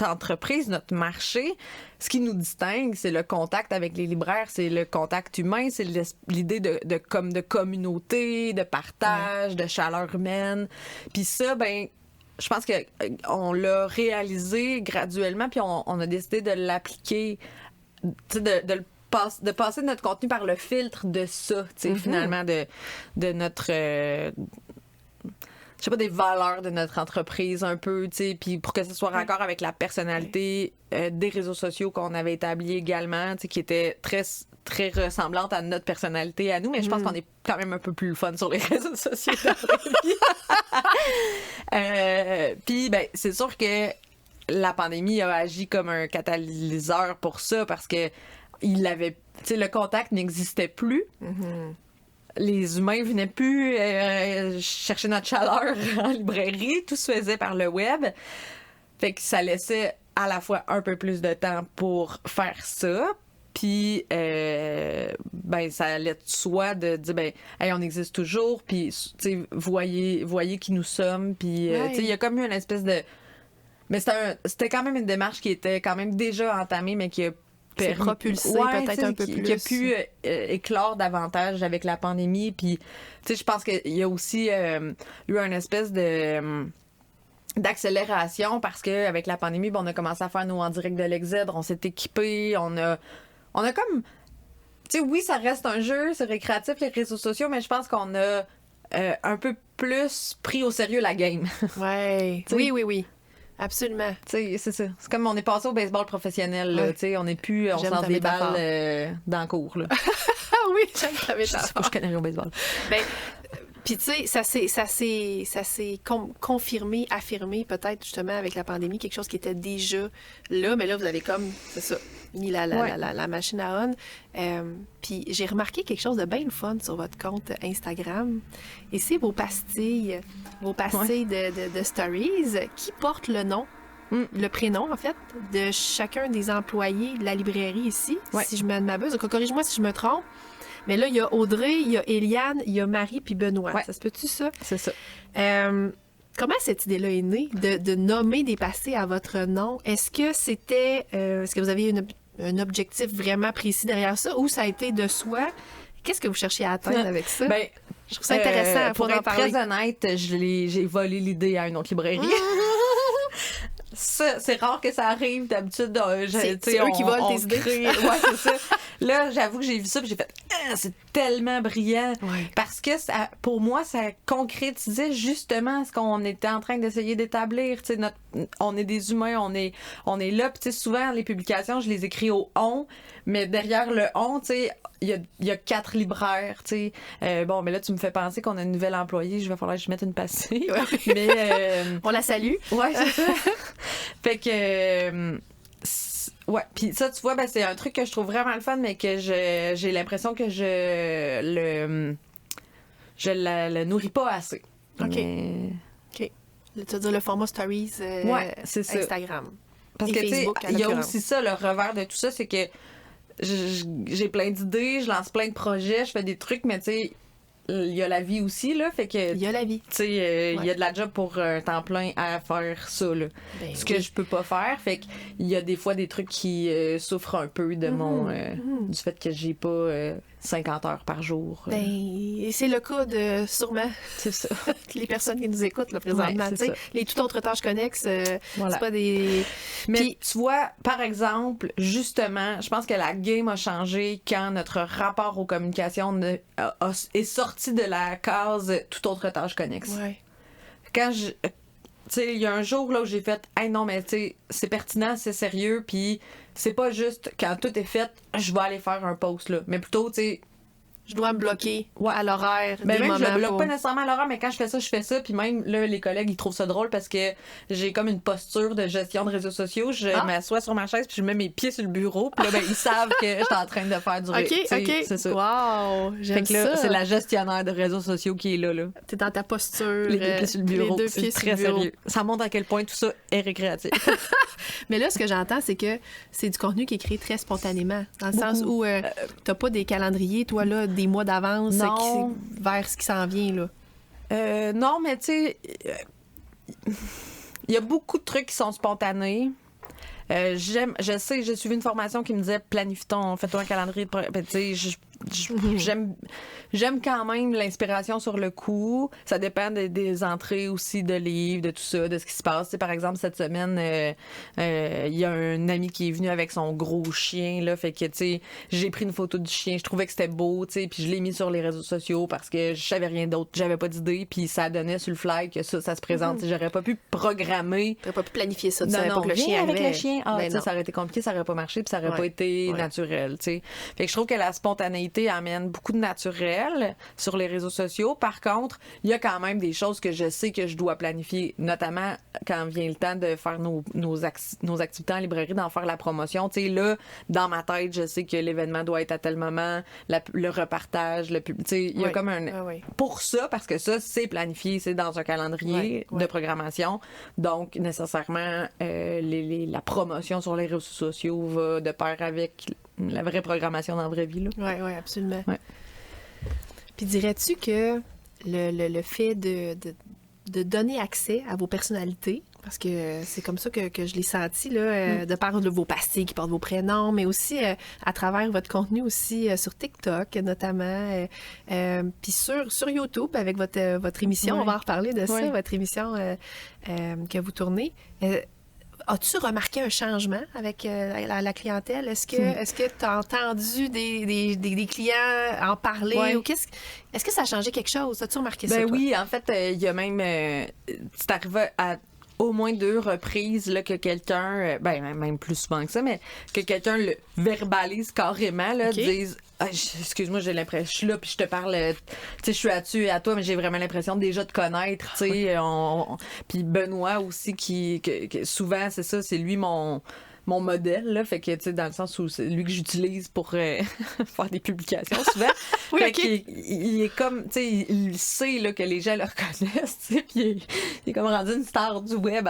entreprise, notre marché, ce qui nous distingue, c'est le contact avec les libraires, c'est le contact humain, c'est l'idée de communauté, de partage, de chaleur humaine. Puis ça, je pense qu'on l'a réalisé graduellement, puis on a décidé de l'appliquer, de passer notre contenu par le filtre de ça, finalement, de notre... je sais pas, des valeurs de notre entreprise un peu, tu sais, puis pour que ce soit raccord avec la personnalité des réseaux sociaux qu'on avait établis également, tu sais, qui était très très ressemblante à notre personnalité à nous, mais je pense qu'on est quand même un peu plus le fun sur les réseaux sociaux dans la vie. Puis c'est sûr que la pandémie a agi comme un catalyseur pour ça, parce que le contact n'existait plus. Les humains venaient plus chercher notre chaleur en librairie. Tout se faisait par le web. Fait que ça laissait à la fois un peu plus de temps pour faire ça. Puis, ça allait de soi de dire, hey, on existe toujours. Puis, tu sais, voyez qui nous sommes. Puis, tu sais, il y a comme eu une espèce de... Mais c'était quand même une démarche qui était quand même déjà entamée, mais qui a c'est propulsé peut-être un peu plus. Qui a pu éclore davantage avec la pandémie. Puis, tu sais, je pense qu'il y a aussi eu une espèce d'accélération, parce qu'avec la pandémie, on a commencé à faire nos en direct de l'Exèdre, on s'est équipé, on a comme... Tu sais, oui, ça reste un jeu, c'est récréatif, les réseaux sociaux, mais je pense qu'on a un peu plus pris au sérieux la game. Ouais. Oui. Absolument. Tu sais, c'est ça. C'est comme on est passé au baseball professionnel, là. Tu sais, on n'est plus... On se lance des balles dans le cours, là. Ah oui, j'aime ta métaphore. Je connais rien au baseball. Puis tu sais, ça s'est confirmé, affirmé peut-être justement avec la pandémie, quelque chose qui était déjà là, mais là vous avez comme, c'est ça, mis la machine à on. Puis j'ai remarqué quelque chose de bien le fun sur votre compte Instagram, et c'est vos pastilles de stories qui portent le nom le prénom, en fait, de chacun des employés de la librairie ici, si je ne m'abuse. Donc, corrige-moi si je me trompe. Mais là, il y a Audrey, il y a Eliane, il y a Marie puis Benoît. Ça se peut-tu, ça? C'est ça. Comment cette idée-là est née, de nommer des passés à votre nom? Est-ce que c'était... est-ce que vous aviez un objectif vraiment précis derrière ça ou ça a été de soi? Qu'est-ce que vous cherchiez à atteindre avec ça? Ben, je trouve ça intéressant pour en être parler. Très honnête, j'ai volé l'idée à une autre librairie. Ça, c'est rare que ça arrive. D'habitude, c'est eux qui volent tes idées. Ouais, c'est ça. Là, j'avoue que j'ai vu ça et j'ai fait c'est tellement brillant. Parce que pour moi, ça concrétisait justement ce qu'on était en train d'essayer d'établir. On est des humains, on est là. Puis souvent, les publications, je les écris au « on », mais derrière le « on », il y a 4 libraires. Bon, mais là, tu me fais penser qu'on a une nouvelle employée. Je vais falloir que je mette une passée. Mais, on la salue. Ouais, c'est ça. Fait que... ouais, puis ça, tu vois, c'est un truc que je trouve vraiment le fun, mais que j'ai l'impression que je le nourris pas assez. OK. Mais... OK. Tu veux dire le format Stories c'est ça. Instagram. Parce et que, tu sais, Facebook, il y a aussi ça, le revers de tout ça, c'est que j'ai plein d'idées, je lance plein de projets, je fais des trucs, mais tu sais, il y a la vie aussi, là, fait que... Il y a la vie. Tu sais, il y a de la job pour un temps plein à faire ça, là. Ce que je peux pas faire, fait qu'il y a des fois des trucs qui souffrent un peu de du fait que j'ai pas 50 heures par jour. C'est le cas de, sûrement, c'est ça. les personnes qui nous écoutent, là, présentement. Ouais, les tout autres tâches connexes, voilà. c'est pas des... Mais Puis, tu vois, par exemple, justement, je pense que la game a changé quand notre rapport aux communications est sorti de la case toute autre tâche connexe. Ouais. Quand tu sais, il y a un jour là où j'ai fait hey non mais tu sais c'est pertinent, c'est sérieux, puis c'est pas juste quand tout est fait, je vais aller faire un post là, mais plutôt tu sais je dois me bloquer à l'horaire. Ben même, je le bloque pas nécessairement à l'horaire, mais quand je fais ça, puis même, là, les collègues, ils trouvent ça drôle parce que j'ai comme une posture de gestion de réseaux sociaux. Je m'assois sur ma chaise, puis je mets mes pieds sur le bureau, puis là, ils savent que je suis en train de faire du OK. C'est ça. Wow, j'aime fait que là, ça. c'est la gestionnaire de réseaux sociaux qui est là. T'es dans ta posture. Les deux pieds sur le bureau. Les deux c'est pieds très sur le bureau. sérieux. Ça montre à quel point tout ça est récréatif. Mais là, ce que j'entends, c'est que c'est du contenu qui est créé très spontanément. Dans le sens où t'as pas des calendriers, toi, là, des mois d'avance vers ce qui s'en vient, là. Non, mais tu sais, il y a beaucoup de trucs qui sont spontanés. Je sais, j'ai suivi une formation qui me disait planifie fais-toi un calendrier de tu sais, j'aime quand même l'inspiration sur le coup. Ça dépend des entrées aussi de livres, de tout ça, de ce qui se passe. Tu sais, par exemple, cette semaine, il y a un ami qui est venu avec son gros chien, là, fait que, tu sais, j'ai pris une photo du chien, je trouvais que c'était beau, tu sais, puis je l'ai mis sur les réseaux sociaux parce que je savais rien d'autre, j'avais pas d'idée, puis ça donnait sur le fly que ça se présente. J'aurais pas pu programmer. T'aurais pas pu planifier ça, pour que le chien avec arrivait. le chien. Ça aurait été compliqué, ça aurait pas marché, puis ça aurait pas été naturel, tu sais. Fait que je trouve que la spontanéité amène beaucoup de naturel sur les réseaux sociaux. Par contre, il y a quand même des choses que je sais que je dois planifier, notamment quand vient le temps de faire nos activités en librairie, d'en faire la promotion. Tu sais, là, dans ma tête, je sais que l'événement doit être à tel moment, le repartage, le public. Tu sais, il y a comme un... Pour ça, parce que ça, c'est planifié, c'est dans un calendrier de programmation. Donc, nécessairement, la promotion sur les réseaux sociaux va de pair avec la vraie programmation dans la vraie vie. Oui, absolument. Ouais. Puis dirais-tu que le fait de donner accès à vos personnalités, parce que c'est comme ça que je l'ai senti, là, de par vos passés qui portent vos prénoms, mais aussi à travers votre contenu aussi sur TikTok notamment, puis sur YouTube avec votre émission, on va en reparler de ça, votre émission que vous tournez. As-tu remarqué un changement avec la clientèle? Est-ce que tu as entendu des clients en parler? Ou est-ce que ça a changé quelque chose? As-tu remarqué ça? Oui, en fait, il y a même... c'est arrivé à au moins 2 reprises là, que quelqu'un, même plus souvent que ça, mais que quelqu'un le verbalise carrément, là, dise excuse-moi, j'ai l'impression, je suis là puis je te parle, tu sais, je suis à toi, mais j'ai vraiment l'impression déjà de connaître, tu sais. Puis Benoît aussi, qui souvent, c'est ça, c'est lui mon mon modèle, là. Fait que, tu sais, dans le sens où c'est lui que j'utilise pour faire des publications souvent. Oui, fait ok. qu'il est comme, tu sais, il sait là, que les gens le reconnaissent, tu sais, puis il est comme rendu une star du web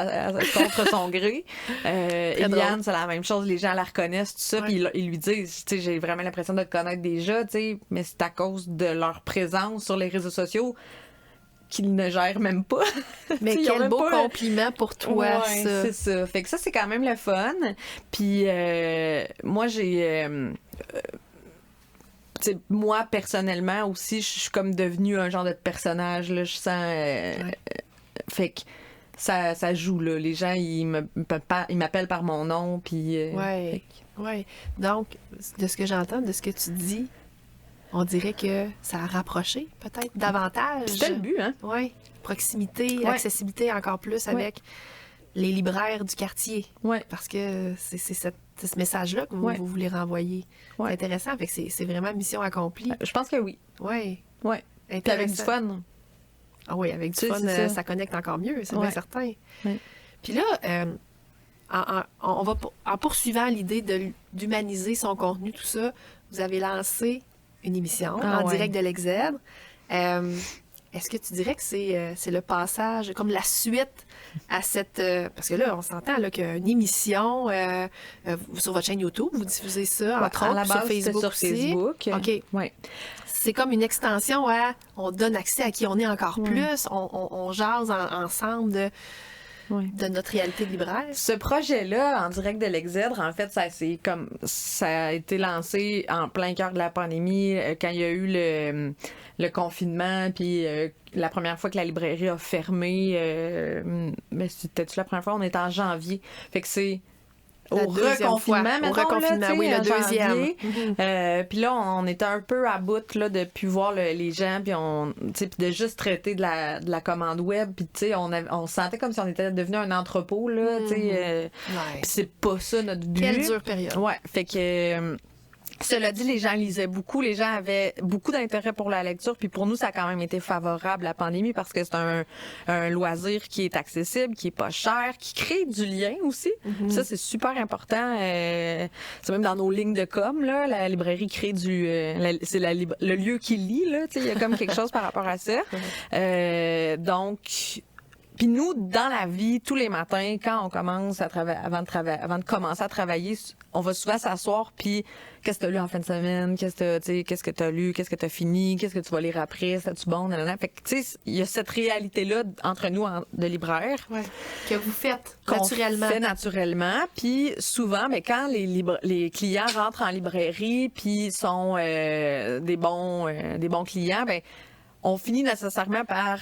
contre son gré. Eliane, c'est la même chose, les gens la reconnaissent, tout ça, puis ils lui disent, tu sais, j'ai vraiment l'impression de te connaître déjà, tu sais, mais c'est à cause de leur présence sur les réseaux sociaux qu'ils ne gèrent même pas. Mais quel beau compliment pour toi, ouais, ça. c'est ça. Fait que ça, c'est quand même le fun. Puis moi, moi, personnellement aussi, je suis comme devenue un genre de personnage, là. Je sens... fait que ça joue, là. Les gens, ils m'appellent par mon nom, puis... Oui. Donc, de ce que j'entends, de ce que tu dis, on dirait que ça a rapproché peut-être davantage. C'était le but, hein? Oui. Proximité, accessibilité encore plus avec les libraires du quartier. Oui. Parce que c'est ce message-là que vous voulez renvoyer. C'est intéressant. Fait que c'est vraiment mission accomplie. Je pense que oui. Oui. Oui. Puis avec du fun. Ah oui, avec du fun, ça connecte encore mieux, c'est bien certain. Oui. Puis là, en poursuivant l'idée d'humaniser son contenu, tout ça, vous avez lancé une émission en direct de l'Exèdre. Est-ce que tu dirais que c'est le passage, comme la suite à cette... parce que là, on s'entend là, qu'une émission sur votre chaîne YouTube, vous diffusez ça, entre autres, sur Facebook sur Facebook. OK. Oui. C'est comme une extension à... On donne accès à qui on est encore plus. On jase ensemble de notre réalité de libraire. Ce projet-là, en direct de l'Exèdre, en fait, ça a été lancé en plein cœur de la pandémie, quand il y a eu le confinement, puis la première fois que la librairie a fermé, mais c'était-tu la première fois? On était en janvier. Fait que c'est au reconfinement, oui, le deuxième. Puis là, on était un peu à bout là, de plus voir les gens, puis de juste traiter de la commande web, puis tu sais, on se sentait comme si on était devenu un entrepôt, là, tu sais. Puis c'est pas ça notre but. Quelle dure période. Ouais, fait que... Cela dit, les gens lisaient beaucoup, les gens avaient beaucoup d'intérêt pour la lecture, puis pour nous, ça a quand même été favorable, la pandémie, parce que c'est un loisir qui est accessible, qui est pas cher, qui crée du lien aussi. Mm-hmm. Ça, c'est super important. C'est même dans nos lignes de com, là, la librairie crée c'est le lieu qui lit, là, tu sais, il y a comme quelque chose par rapport à ça. Donc... Puis nous, dans la vie, tous les matins, quand on commence à travailler, avant de commencer à travailler, on va souvent s'asseoir, puis qu'est-ce que tu as lu en fin de semaine, qu'est-ce que tu as lu, qu'est-ce que tu as fini, qu'est-ce que tu vas lire après, c'est-tu bon, nanana. Fait que, tu sais, il y a cette réalité-là entre nous de libraires. Ouais. Que vous faites naturellement. Qu'on fait naturellement. Puis souvent, mais quand les clients rentrent en librairie, puis sont des bons clients, ben on finit nécessairement par...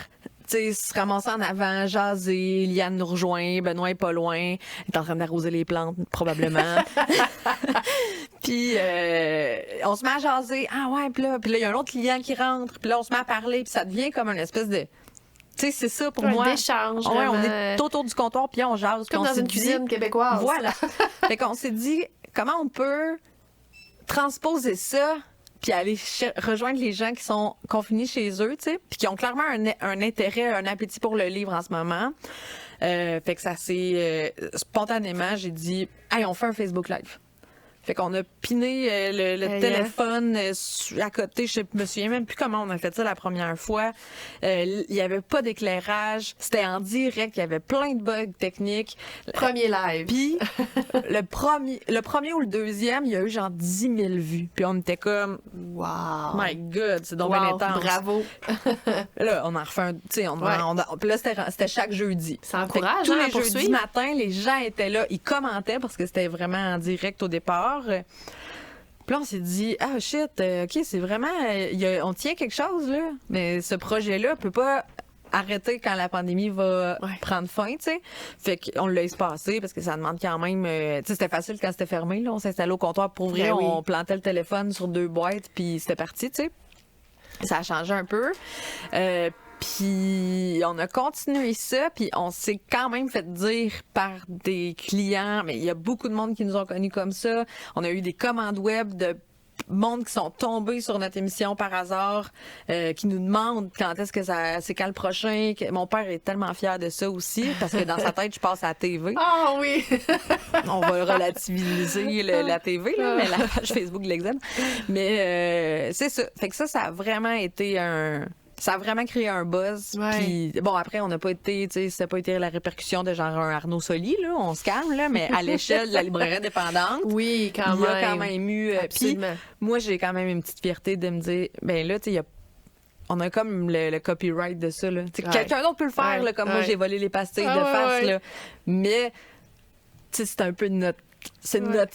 Tu sais, se ramasser en avant, jaser, Liane nous rejoint, Benoît est pas loin, il est en train d'arroser les plantes, probablement. Puis, on se met à jaser, ah ouais, puis là, il y a un autre client qui rentre, puis là, on se met à parler, puis ça devient comme une espèce de... Tu sais, c'est ça pour moi. Un échange. Ouais, on est tout autour du comptoir, puis on jase. Comme dans une cuisine québécoise. Voilà. Fait qu'on s'est dit, comment on peut transposer ça puis aller rejoindre les gens qui sont confinés chez eux, tu sais, puis qui ont clairement un intérêt, un appétit pour le livre en ce moment. Fait que ça s'est... spontanément, j'ai dit, hey, on fait un Facebook Live. Fait qu'on a piné le téléphone à côté. Je me souviens même plus comment on a fait ça la première fois. Il y avait pas d'éclairage. C'était en direct. Il y avait plein de bugs techniques. Premier live. Puis le premier ou le deuxième, il y a eu genre 10 000 vues. Puis on était comme... Wow! My God! C'est donc bien intense. Bravo! Là, on en refait un... Tu sais, puis là, c'était chaque jeudi. Ça encourage, tous les jeudis matin, les gens étaient là. Ils commentaient parce que c'était vraiment en direct au départ. Puis là, on s'est dit, ah shit, OK, c'est vraiment... on tient quelque chose, là. Mais ce projet-là peut pas arrêter quand la pandémie va prendre fin, tu sais. Fait qu'on l'a espacé parce que ça demande quand même... tu sais, c'était facile quand c'était fermé, là. On s'installait au comptoir pour ouvrir, on plantait le téléphone sur 2 boîtes, puis c'était parti, tu sais. Ça a changé un peu. Puis on a continué ça, puis on s'est quand même fait dire par des clients, mais il y a beaucoup de monde qui nous ont connus comme ça. On a eu des commandes web de monde qui sont tombés sur notre émission par hasard, qui nous demandent quand est-ce que c'est quand le prochain. Mon père est tellement fier de ça aussi, parce que dans sa tête, je passe à la TV. Ah oui! On va relativiser la TV, là, mais la page Facebook de l'Exem. Mais c'est ça. Fait que ça a vraiment été ça a vraiment créé un buzz. Ouais. Puis, bon, après, on n'a pas été, tu sais, ça n'a pas été la répercussion de genre un Arnaud Soli, là, on se calme, là, mais à l'échelle de la librairie indépendante. Oui, quand il même. y a quand même eu. Puis, moi, j'ai quand même une petite fierté de me dire, ben là, tu sais, on a comme le copyright de ça, là. Ouais. Quelqu'un d'autre peut le faire, là, comme moi, j'ai volé les pastilles de face, là. Mais, tu sais, c'est un peu notre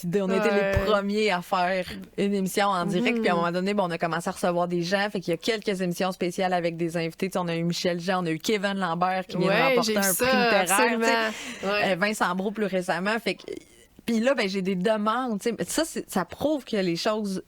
idée. On a été les premiers à faire une émission en direct. Puis à un moment donné, on a commencé à recevoir des gens. Fait qu'il y a quelques émissions spéciales avec des invités. T'sais, on a eu Michel Jean, on a eu Kevin Lambert qui vient de remporter un prix littéraire. Vincent Brault plus récemment. Fait que, puis là, j'ai des demandes. Ça prouve que les choses,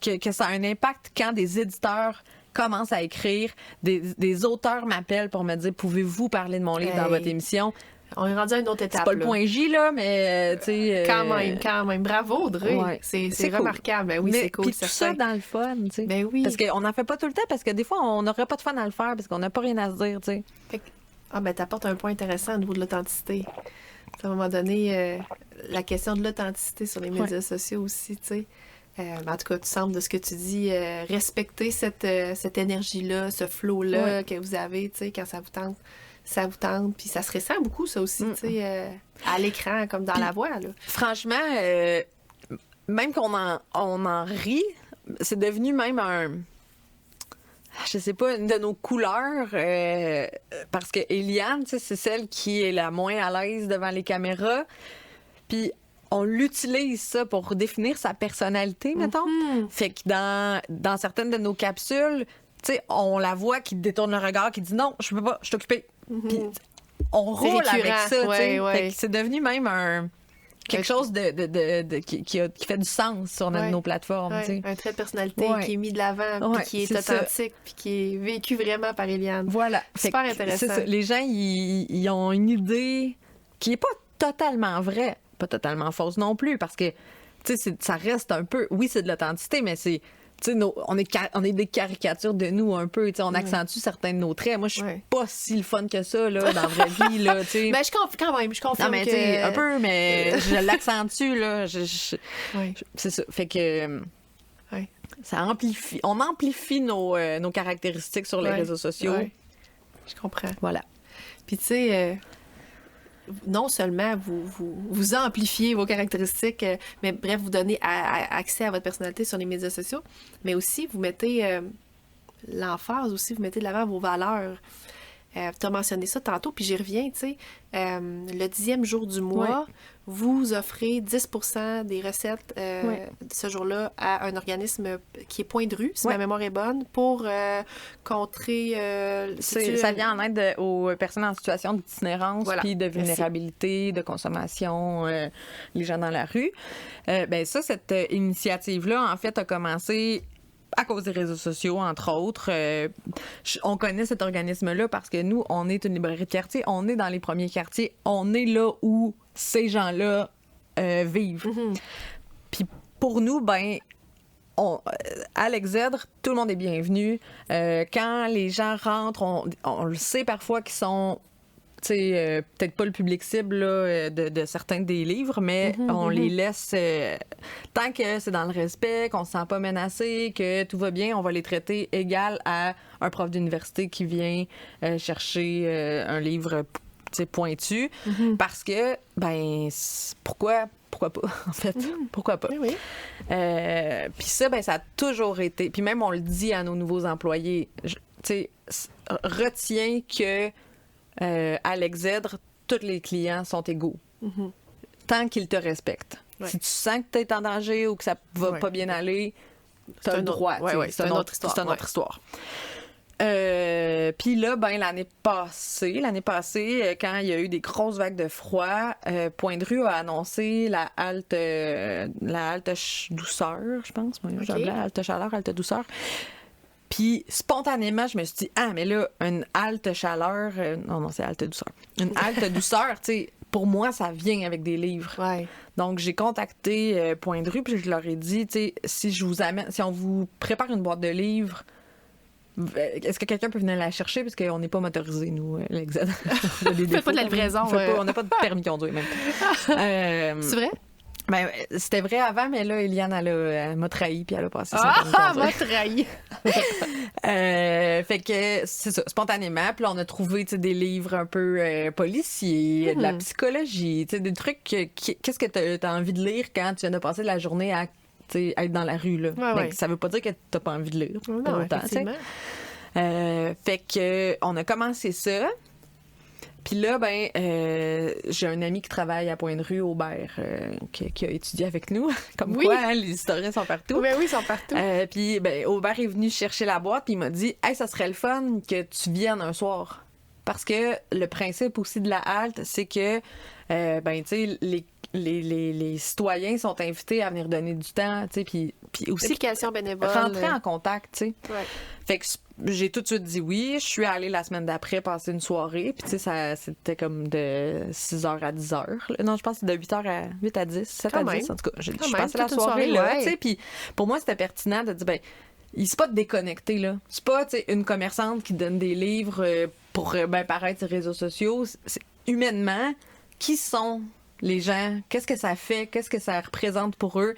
que ça a un impact quand des éditeurs commencent à écrire. Des auteurs m'appellent pour me dire, pouvez-vous parler de mon livre dans votre émission? On est rendu à une autre étape. C'est pas le point J, là, mais tu sais. Quand même. Bravo, Audrey. Ouais. C'est remarquable. Ben oui, c'est cool. Puis tout ça dans le fun, tu sais. Ben oui. Parce qu'on n'en fait pas tout le temps, parce que des fois, on n'aurait pas de fun à le faire, parce qu'on n'a pas rien à se dire, tu sais. T'apportes un point intéressant au niveau de l'authenticité. À un moment donné, la question de l'authenticité sur les médias sociaux aussi, tu sais. En tout cas, tu sembles, de ce que tu dis, respecter cette énergie-là, ce flow-là que vous avez, tu sais, quand ça vous tente. Ça vous tente, puis ça se ressent beaucoup, ça aussi, tu sais, à l'écran, comme dans la voix, là. Franchement, même qu'on en rit, c'est devenu même je sais pas, une de nos couleurs, parce que Eliane, tu sais, c'est celle qui est la moins à l'aise devant les caméras, puis on l'utilise ça pour définir sa personnalité, mettons. Fait que dans certaines de nos capsules, tu sais, on la voit qui détourne le regard, qui dit non, je peux pas, je suis occupée. Puis on roule avec ça, tu sais. Fait que c'est devenu même quelque chose qui fait du sens sur nos plateformes, tu sais. Un trait de personnalité qui est mis de l'avant, puis qui est authentique, puis qui est vécu vraiment par Eliane. Voilà. Super intéressant. C'est ça. Les gens, ils ont une idée qui est pas totalement vraie, pas totalement fausse non plus, parce que, tu sais, ça reste un peu... Oui, c'est de l'authenticité, mais c'est... Tu sais, on est des caricatures de nous un peu, tu sais, on accentue certains de nos traits. Moi, je suis pas si le fun que ça, là, dans la vraie vie, là, tu sais. Mais quand même, je confirme. Non, mais tu sais, un peu, mais je l'accentue, là. C'est ça. Fait que... ça amplifie. On amplifie nos caractéristiques sur les réseaux sociaux. Je comprends. Voilà. Puis, tu sais... non seulement vous amplifiez vos caractéristiques, mais bref, vous donnez accès à votre personnalité sur les médias sociaux, mais aussi vous mettez l'emphase, aussi vous mettez de l'avant vos valeurs. Tu as mentionné ça tantôt, puis j'y reviens, tu sais. Le 10e jour du mois, vous offrez 10% des recettes ce jour-là à un organisme qui est Point de rue, si ma mémoire est bonne, pour contrer... ça vient en aide aux personnes en situation d'itinérance, puis de vulnérabilité, de consommation, les gens dans la rue. Cette initiative-là, en fait, a commencé... à cause des réseaux sociaux, entre autres. On connaît cet organisme-là parce que nous, on est une librairie de quartier, on est dans les premiers quartiers, on est là où ces gens-là vivent. Puis pour nous, à l'Exèdre, tout le monde est bienvenu. Quand les gens rentrent, on le sait parfois qu'ils sont... peut-être pas le public cible là, de certains des livres, mais on les laisse tant que c'est dans le respect, qu'on se sent pas menacé, que tout va bien, on va les traiter égal à un prof d'université qui vient chercher un livre pointu, parce que pourquoi pas, en fait? Pourquoi pas? Oui. Puis ça, ça a toujours été... Puis même, on le dit à nos nouveaux employés, retiens que à l'Exèdre, tous les clients sont égaux. Tant qu'ils te respectent. Si tu sens que tu es en danger ou que ça va pas bien aller, tu as le droit. C'est une autre histoire. Puis là, l'année passée, quand il y a eu des grosses vagues de froid, Point de rue a annoncé la halte douceur, je pense. Halte chaleur, halte douceur. Puis, spontanément, je me suis dit, mais là, une halte chaleur... non, c'est halte douceur. Une halte douceur, tu sais, pour moi, ça vient avec des livres. Ouais. Donc, j'ai contacté Point de Rue, puis je leur ai dit, tu sais, si on vous prépare une boîte de livres, est-ce que quelqu'un peut venir la chercher? Parce qu'on n'est pas motorisé, nous, l'Exed. Faites pas de la livraison. On n'a pas de permis de conduire, même. C'est vrai? Ben, c'était vrai avant, mais là, Eliane, elle m'a trahi, puis elle a passé son permis de Ah, conduire. m'a trahi! Fait que c'est ça, spontanément. Puis là, on a trouvé des livres un peu policiers, de la psychologie, des trucs. Qu'est-ce que t'as envie de lire quand tu viens de passer la journée à être dans la rue, là? Ouais. Ça veut pas dire que t'as pas envie de lire. Non, pour autant, effectivement. fait que on a commencé ça. Puis là, j'ai un ami qui travaille à Pointe-Rue, Aubert, qui a étudié avec nous. Comme Oui. quoi, hein, les historiens sont partout. Ben oui, ils sont partout. Puis Aubert est venu chercher la boîte, puis il m'a dit « Hey, ça serait le fun que tu viennes un soir. » Parce que le principe aussi de la halte, c'est que, tu sais, les citoyens sont invités à venir donner du temps, tu sais, puis aussi Application bénévole. rentrer en contact, tu sais. Ouais. Fait que j'ai tout de suite dit oui. Je suis allée la semaine d'après passer une soirée. Puis, tu sais, c'était comme de 6h à 10h. Non, je pense que c'est de 8 à 10, 7 à 10. En tout cas, je suis passée la soirée là. Tu sais, puis pour moi, c'était pertinent de dire, c'est pas de déconnecter, là. C'est pas, tu sais, une commerçante qui donne des livres pour paraître sur les réseaux sociaux. C'est, humainement, qui sont les gens? Qu'est-ce que ça fait? Qu'est-ce que ça représente pour eux?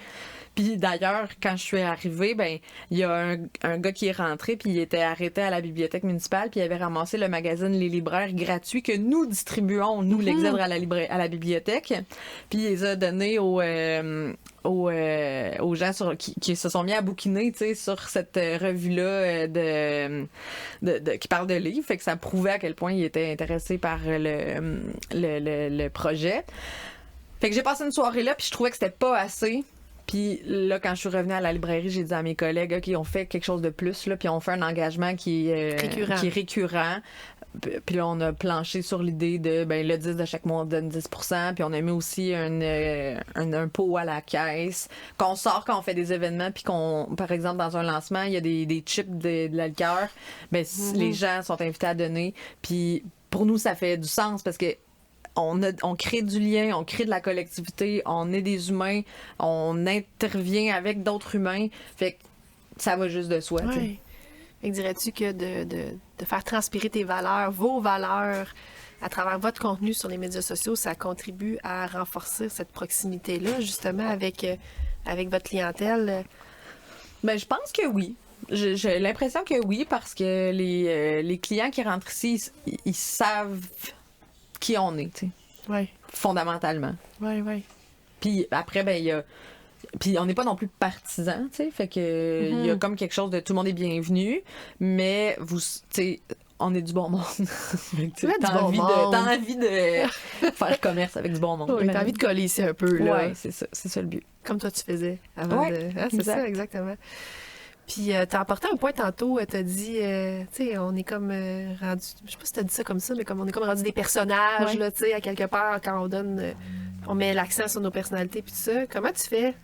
Puis d'ailleurs, quand je suis arrivée, il y a un gars qui est rentré, puis il était arrêté à la bibliothèque municipale, puis il avait ramassé le magazine Les Libraires gratuit que nous distribuons, nous, l'Exèdre, à la bibliothèque. Puis il les a donnés aux gens qui se sont mis à bouquiner, tu sais, sur cette revue-là qui parle de livres. Fait que ça prouvait à quel point il était intéressé par le projet. Fait que j'ai passé une soirée là, puis je trouvais que c'était pas assez. Puis là, quand je suis revenue à la librairie, j'ai dit à mes collègues, OK, on fait quelque chose de plus, là, puis on fait un engagement qui est récurrent. Puis là, on a planché sur l'idée de, le 10 de chaque mois, on donne 10%. Puis on a mis aussi un pot à la caisse qu'on sort quand on fait des événements. Puis par exemple, dans un lancement, il y a des chips de la liqueur. Les gens sont invités à donner. Puis pour nous, ça fait du sens parce que on crée du lien, on crée de la collectivité, on est des humains, on intervient avec d'autres humains. Fait que ça va juste de soi. Ouais. Fait que dirais-tu que de faire transpirer tes valeurs, vos valeurs, à travers votre contenu sur les médias sociaux, ça contribue à renforcer cette proximité-là, justement, avec votre clientèle? Je pense que oui. J'ai l'impression que oui, parce que les clients qui rentrent ici, ils savent qui on est, tu sais. Oui. Fondamentalement. Oui. Puis après, il y a... Puis on n'est pas non plus partisans, tu sais, fait que il y a comme quelque chose de tout le monde est bienvenu, mais tu sais, on est du bon monde. T'as envie de faire commerce avec du bon monde. Oui, t'as envie de coller ici un peu, là. Oui, c'est ça le but. Comme toi tu faisais avant de... Ah, c'est ça, exactement. Puis, t'as apporté un point tantôt, t'as dit, tu sais, on est comme rendu, je sais pas si t'as dit ça comme ça, mais comme on est comme rendu des personnages, là, tu sais, à quelque part, quand on met l'accent sur nos personnalités, puis tout ça. Comment tu fais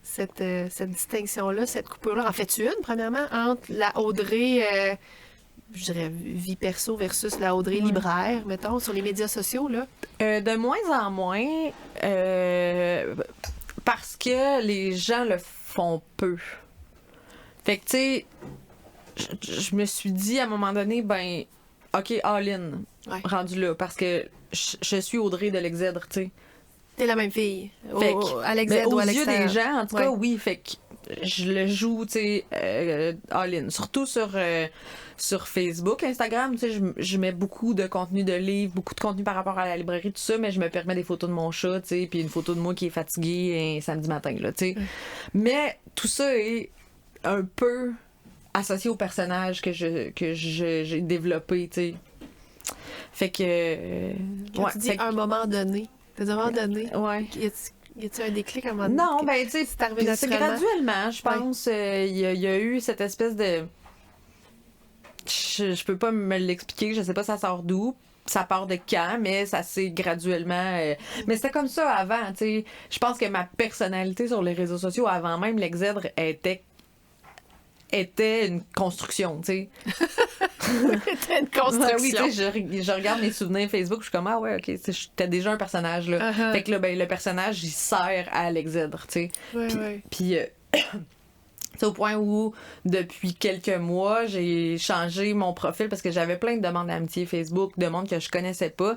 cette distinction-là, cette coupure-là? En fais-tu une, premièrement, entre la Audrey, je dirais, vie perso versus la Audrey libraire, mettons, sur les médias sociaux, là? De moins en moins, parce que les gens le font peu. Fait que, tu sais, je me suis dit à un moment donné, OK, all-in, rendu là, parce que je suis Audrey de l'Exèdre, tu sais. T'es la même fille, à l'Exèdre ou à aux yeux l'extérieur. des gens, en tout cas, oui, fait que je le joue, tu sais, all-in. Surtout sur Facebook, Instagram, tu sais, je mets beaucoup de contenu de livres, beaucoup de contenu par rapport à la librairie, tout ça, mais je me permets des photos de mon chat, tu sais, puis une photo de moi qui est fatiguée un samedi matin, là, tu sais. Mais tout ça est un peu associé au personnage que j'ai développé, tu sais. Fait que... Quand tu dis à un moment donné, à un moment donné, ouais. Y a-t-il un déclic à un moment donné? Non, tu sais, c'est graduellement, je pense. Il y a eu cette espèce de... Je peux pas me l'expliquer, je sais pas ça sort d'où. Ça part de quand, mais ça s'est graduellement... Mais c'était comme ça avant, tu sais. Je pense que ma personnalité sur les réseaux sociaux, avant même l'Exèdre, était une construction, tu sais. C'était une construction. Oui, tu sais, je regarde mes souvenirs Facebook, je suis comme, ah ouais, ok, j'étais déjà un personnage, là. Fait que là, ben, le personnage, il sert à Alexandre, tu sais. Puis c'est au point où, depuis quelques mois, j'ai changé mon profil parce que j'avais plein de demandes d'amitié Facebook, de monde que je connaissais pas.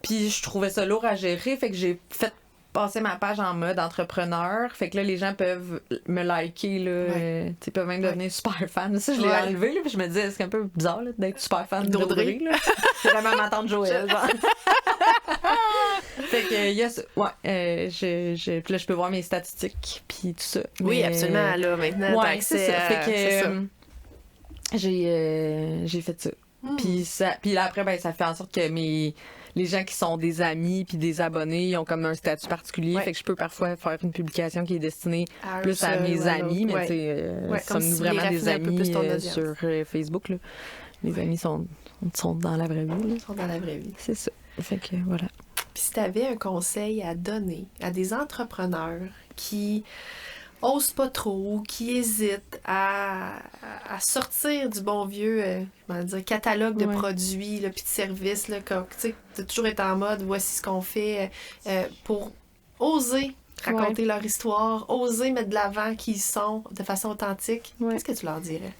Puis je trouvais ça lourd à gérer, fait que j'ai fait passer ma page en mode entrepreneur. Fait que là, les gens peuvent me liker, là. Tu peuvent même devenir super fan. Ça, je l'ai enlevé, là, puis je me disais, c'est un peu bizarre, là, d'être super fan d'Audrey, là. C'est vraiment ma tante Joël, genre. Fait que, il y a ça. Ouais, puis là, je peux voir mes statistiques, puis tout ça. Oui, absolument, là, maintenant, t'as accès c'est ça. Fait que, c'est ça. j'ai fait ça. Puis là, après, ben, ça fait en sorte que les gens qui sont des amis puis des abonnés, ils ont comme un statut particulier. Fait que je peux parfois faire une publication qui est destinée plus à mes amis, mais tu sais, sommes-nous vraiment des amis sur Facebook, là. Les amis sont dans la vraie vie, là. Ils sont dans la vraie vie. C'est ça. Fait que, voilà. Puis si tu avais un conseil à donner à des entrepreneurs qui osent pas trop, qui hésitent à sortir du bon vieux comment dire, catalogue de produits là, puis de services, là, tu sais, de toujours être en mode voici ce qu'on fait pour oser raconter leur histoire, oser mettre de l'avant qui ils sont de façon authentique. Qu'est-ce que tu leur dirais?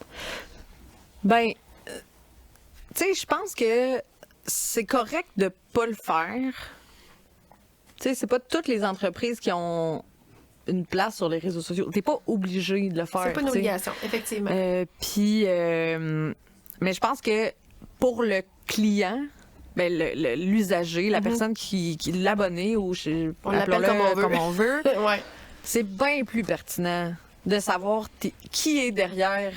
Ben, tu sais, je pense que c'est correct de pas le faire. Tu sais, c'est pas toutes les entreprises qui ont une place sur les réseaux sociaux. T'es pas obligé de le faire. C'est pas une obligation, effectivement. Puis, mais je pense que pour le client, ben l'usager, la personne qui l'abonné ou on l'appelle comme on veut, ouais. C'est bien plus pertinent de savoir qui est derrière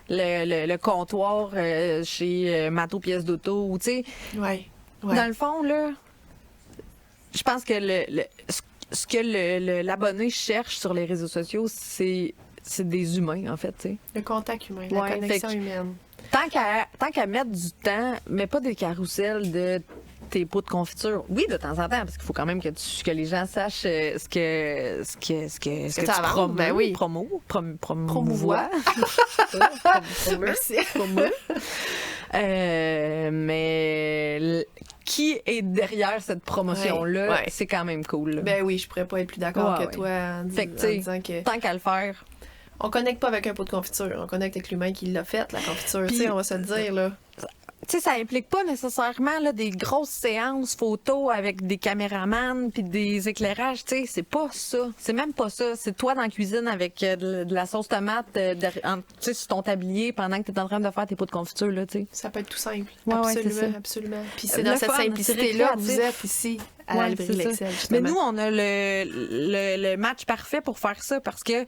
le comptoir chez Mato Pièces d'Auto ou tu sais. Ouais. Dans le fond là, je pense que ce que l'abonné cherche sur les réseaux sociaux, c'est des humains, en fait, tu sais. Le contact humain, la connexion humaine. Tant qu'à mettre du temps, mais pas des carousels de tes pots de confiture. Oui, de temps en temps, parce qu'il faut quand même que les gens sachent ce que tu promous. Ben oui. Promouvoir. Merci. Mais qui est derrière cette promotion-là, c'est quand même cool. Là. Ben oui, je pourrais pas être plus d'accord que toi en disant que... Tant qu'à le faire... On connecte pas avec un pot de confiture, on connecte avec l'humain qui l'a fait, la confiture. Tu sais, on va se le dire, là. Tu sais, ça implique pas nécessairement là, des grosses séances photos avec des caméramans puis des éclairages. Tu sais, c'est pas ça. C'est même pas ça. C'est toi dans la cuisine avec de la sauce tomate sur ton tablier pendant que tu es en train de faire tes pots de confiture. Là, tu sais. Ça peut être tout simple. Absolument, absolument. Puis c'est dans cette simplicité-là que vous êtes ici à la librairie L'Excel. Mais nous, on a le match parfait pour faire ça parce que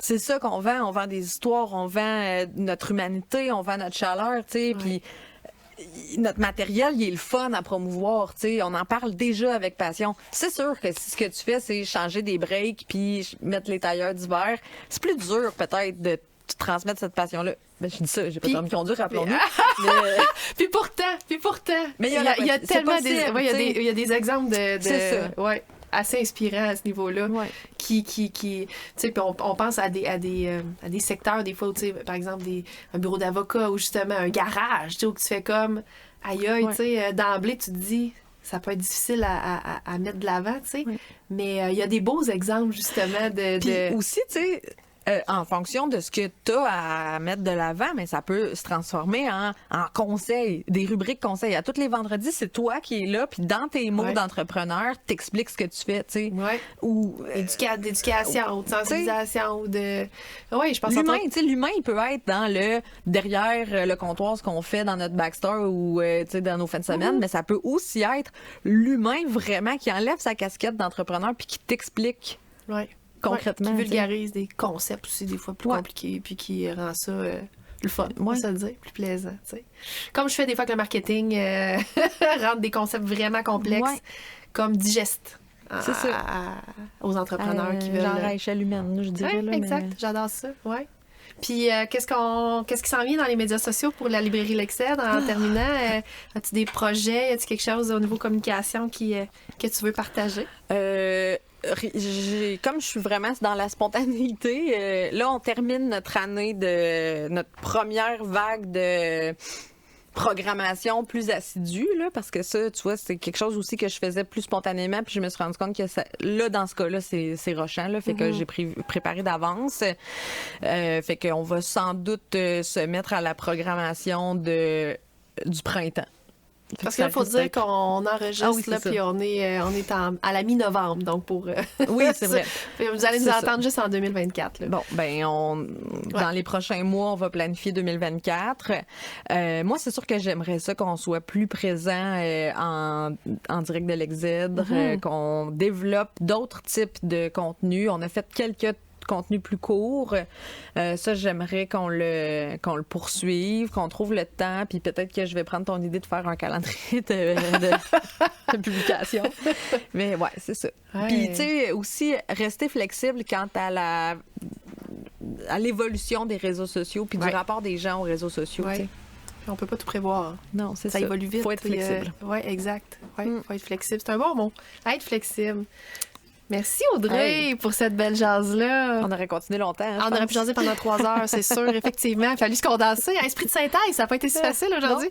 c'est ça qu'on vend. On vend des histoires, on vend notre humanité, on vend notre chaleur, tu sais, puis notre matériel, il est le fun à promouvoir, tu sais, on en parle déjà avec passion. C'est sûr que si ce que tu fais, c'est changer des breaks puis mettre les tailleurs d'hiver, c'est plus dur peut-être de transmettre cette passion-là. Ben, je dis ça, j'ai pas de permis de conduire, rappelons-nous. Puis pourtant, mais il y a tellement il y a des exemples de c'est ça. Ouais. Assez inspirant à ce niveau-là. Qui tu sais, puis on pense à des secteurs, des fois, tu sais, par exemple, un bureau d'avocat ou justement un garage, tu sais, où tu fais comme, aïe, tu sais, d'emblée, tu te dis, ça peut être difficile à mettre de l'avant, tu sais. Mais il y a des beaux exemples, justement, Puis aussi, tu sais, en fonction de ce que tu as à mettre de l'avant, mais ça peut se transformer en conseils, des rubriques conseils. À tous les vendredis, c'est toi qui es là, puis dans tes mots d'entrepreneur, t'expliques ce que tu fais, tu sais. Ou d'éducation, ou de sensibilisation, ou de... Oui, je pense que l'humain, il peut être dans derrière le comptoir, ce qu'on fait dans notre backstore ou dans nos fins de semaine, mais ça peut aussi être l'humain vraiment qui enlève sa casquette d'entrepreneur puis qui t'explique. Concrètement. Qui vulgarise des concepts aussi, des fois plus compliqués, puis qui rend ça le fun, on va se le dire, plus plaisant. T'sais. Comme je fais des fois que le marketing rendre des concepts vraiment complexes, comme digeste aux entrepreneurs qui veulent. Genre à échelle humaine, je dirais. Là, exact, j'adore ça. Puis, qu'est-ce qui s'en vient dans les médias sociaux pour la librairie L'Excel en terminant? As-tu des projets? As-tu quelque chose au niveau communication que tu veux partager? comme je suis vraiment dans la spontanéité, là, on termine notre année notre première vague de programmation plus assidue, là, parce que ça, tu vois, c'est quelque chose aussi que je faisais plus spontanément, puis je me suis rendu compte que là, dans ce cas-là, c'est rochant, là, fait que j'ai préparé d'avance. Fait qu'on va sans doute se mettre à la programmation du printemps. Parce qu'il faut dire qu'on enregistre, là, puis on est à la mi-novembre, donc pour... Oui, c'est vrai. Vous allez nous entendre juste en 2024. Là. Bon, dans les prochains mois, on va planifier 2024. Moi, c'est sûr que j'aimerais ça qu'on soit plus présent en direct de l'Exèdre, qu'on développe d'autres types de contenus. On a fait quelques contenu plus court. Ça, j'aimerais qu'on le poursuive, qu'on trouve le temps, puis peut-être que je vais prendre ton idée de faire un calendrier de publication. Mais ouais, c'est ça. Ouais. Puis, tu sais, aussi, rester flexible quant à l'évolution des réseaux sociaux, puis du rapport des gens aux réseaux sociaux, tu sais. On peut pas tout prévoir. Non, c'est ça. Ça évolue vite. Faut être flexible. Oui, exact. Faut être flexible. C'est un bon mot. Être flexible. Merci Audrey pour cette belle jase-là. On aurait continué longtemps. On aurait pu jaser pendant 3 heures, c'est sûr, effectivement. Il a fallu se condenser. Esprit de synthèse, ça n'a pas été si facile aujourd'hui.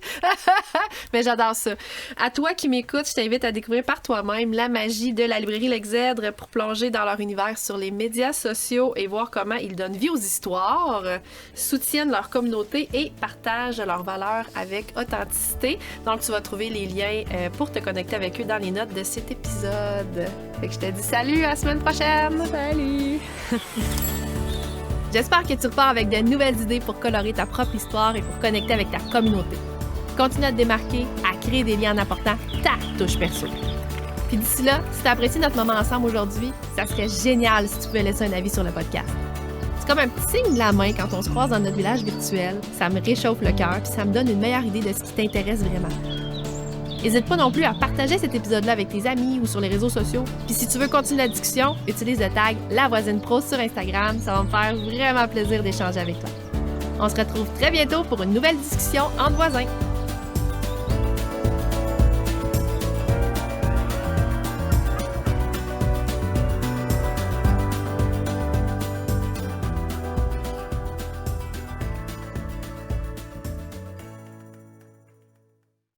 Mais j'adore ça. À toi qui m'écoutes, je t'invite à découvrir par toi-même la magie de la librairie L'Exèdre pour plonger dans leur univers sur les médias sociaux et voir comment ils donnent vie aux histoires, soutiennent leur communauté et partagent leurs valeurs avec authenticité. Donc, tu vas trouver les liens pour te connecter avec eux dans les notes de cet épisode. Fait que je te dis salut, à la semaine prochaine! Salut! J'espère que tu repars avec de nouvelles idées pour colorer ta propre histoire et pour connecter avec ta communauté. Continue à te démarquer, à créer des liens en apportant ta touche perso. Puis d'ici là, si tu as apprécié notre moment ensemble aujourd'hui, ça serait génial si tu pouvais laisser un avis sur le podcast. C'est comme un petit signe de la main quand on se croise dans notre village virtuel. Ça me réchauffe le cœur puis ça me donne une meilleure idée de ce qui t'intéresse vraiment. N'hésite pas non plus à partager cet épisode-là avec tes amis ou sur les réseaux sociaux. Puis si tu veux continuer la discussion, utilise le tag La Voisine Pro sur Instagram. Ça va me faire vraiment plaisir d'échanger avec toi. On se retrouve très bientôt pour une nouvelle discussion entre voisins.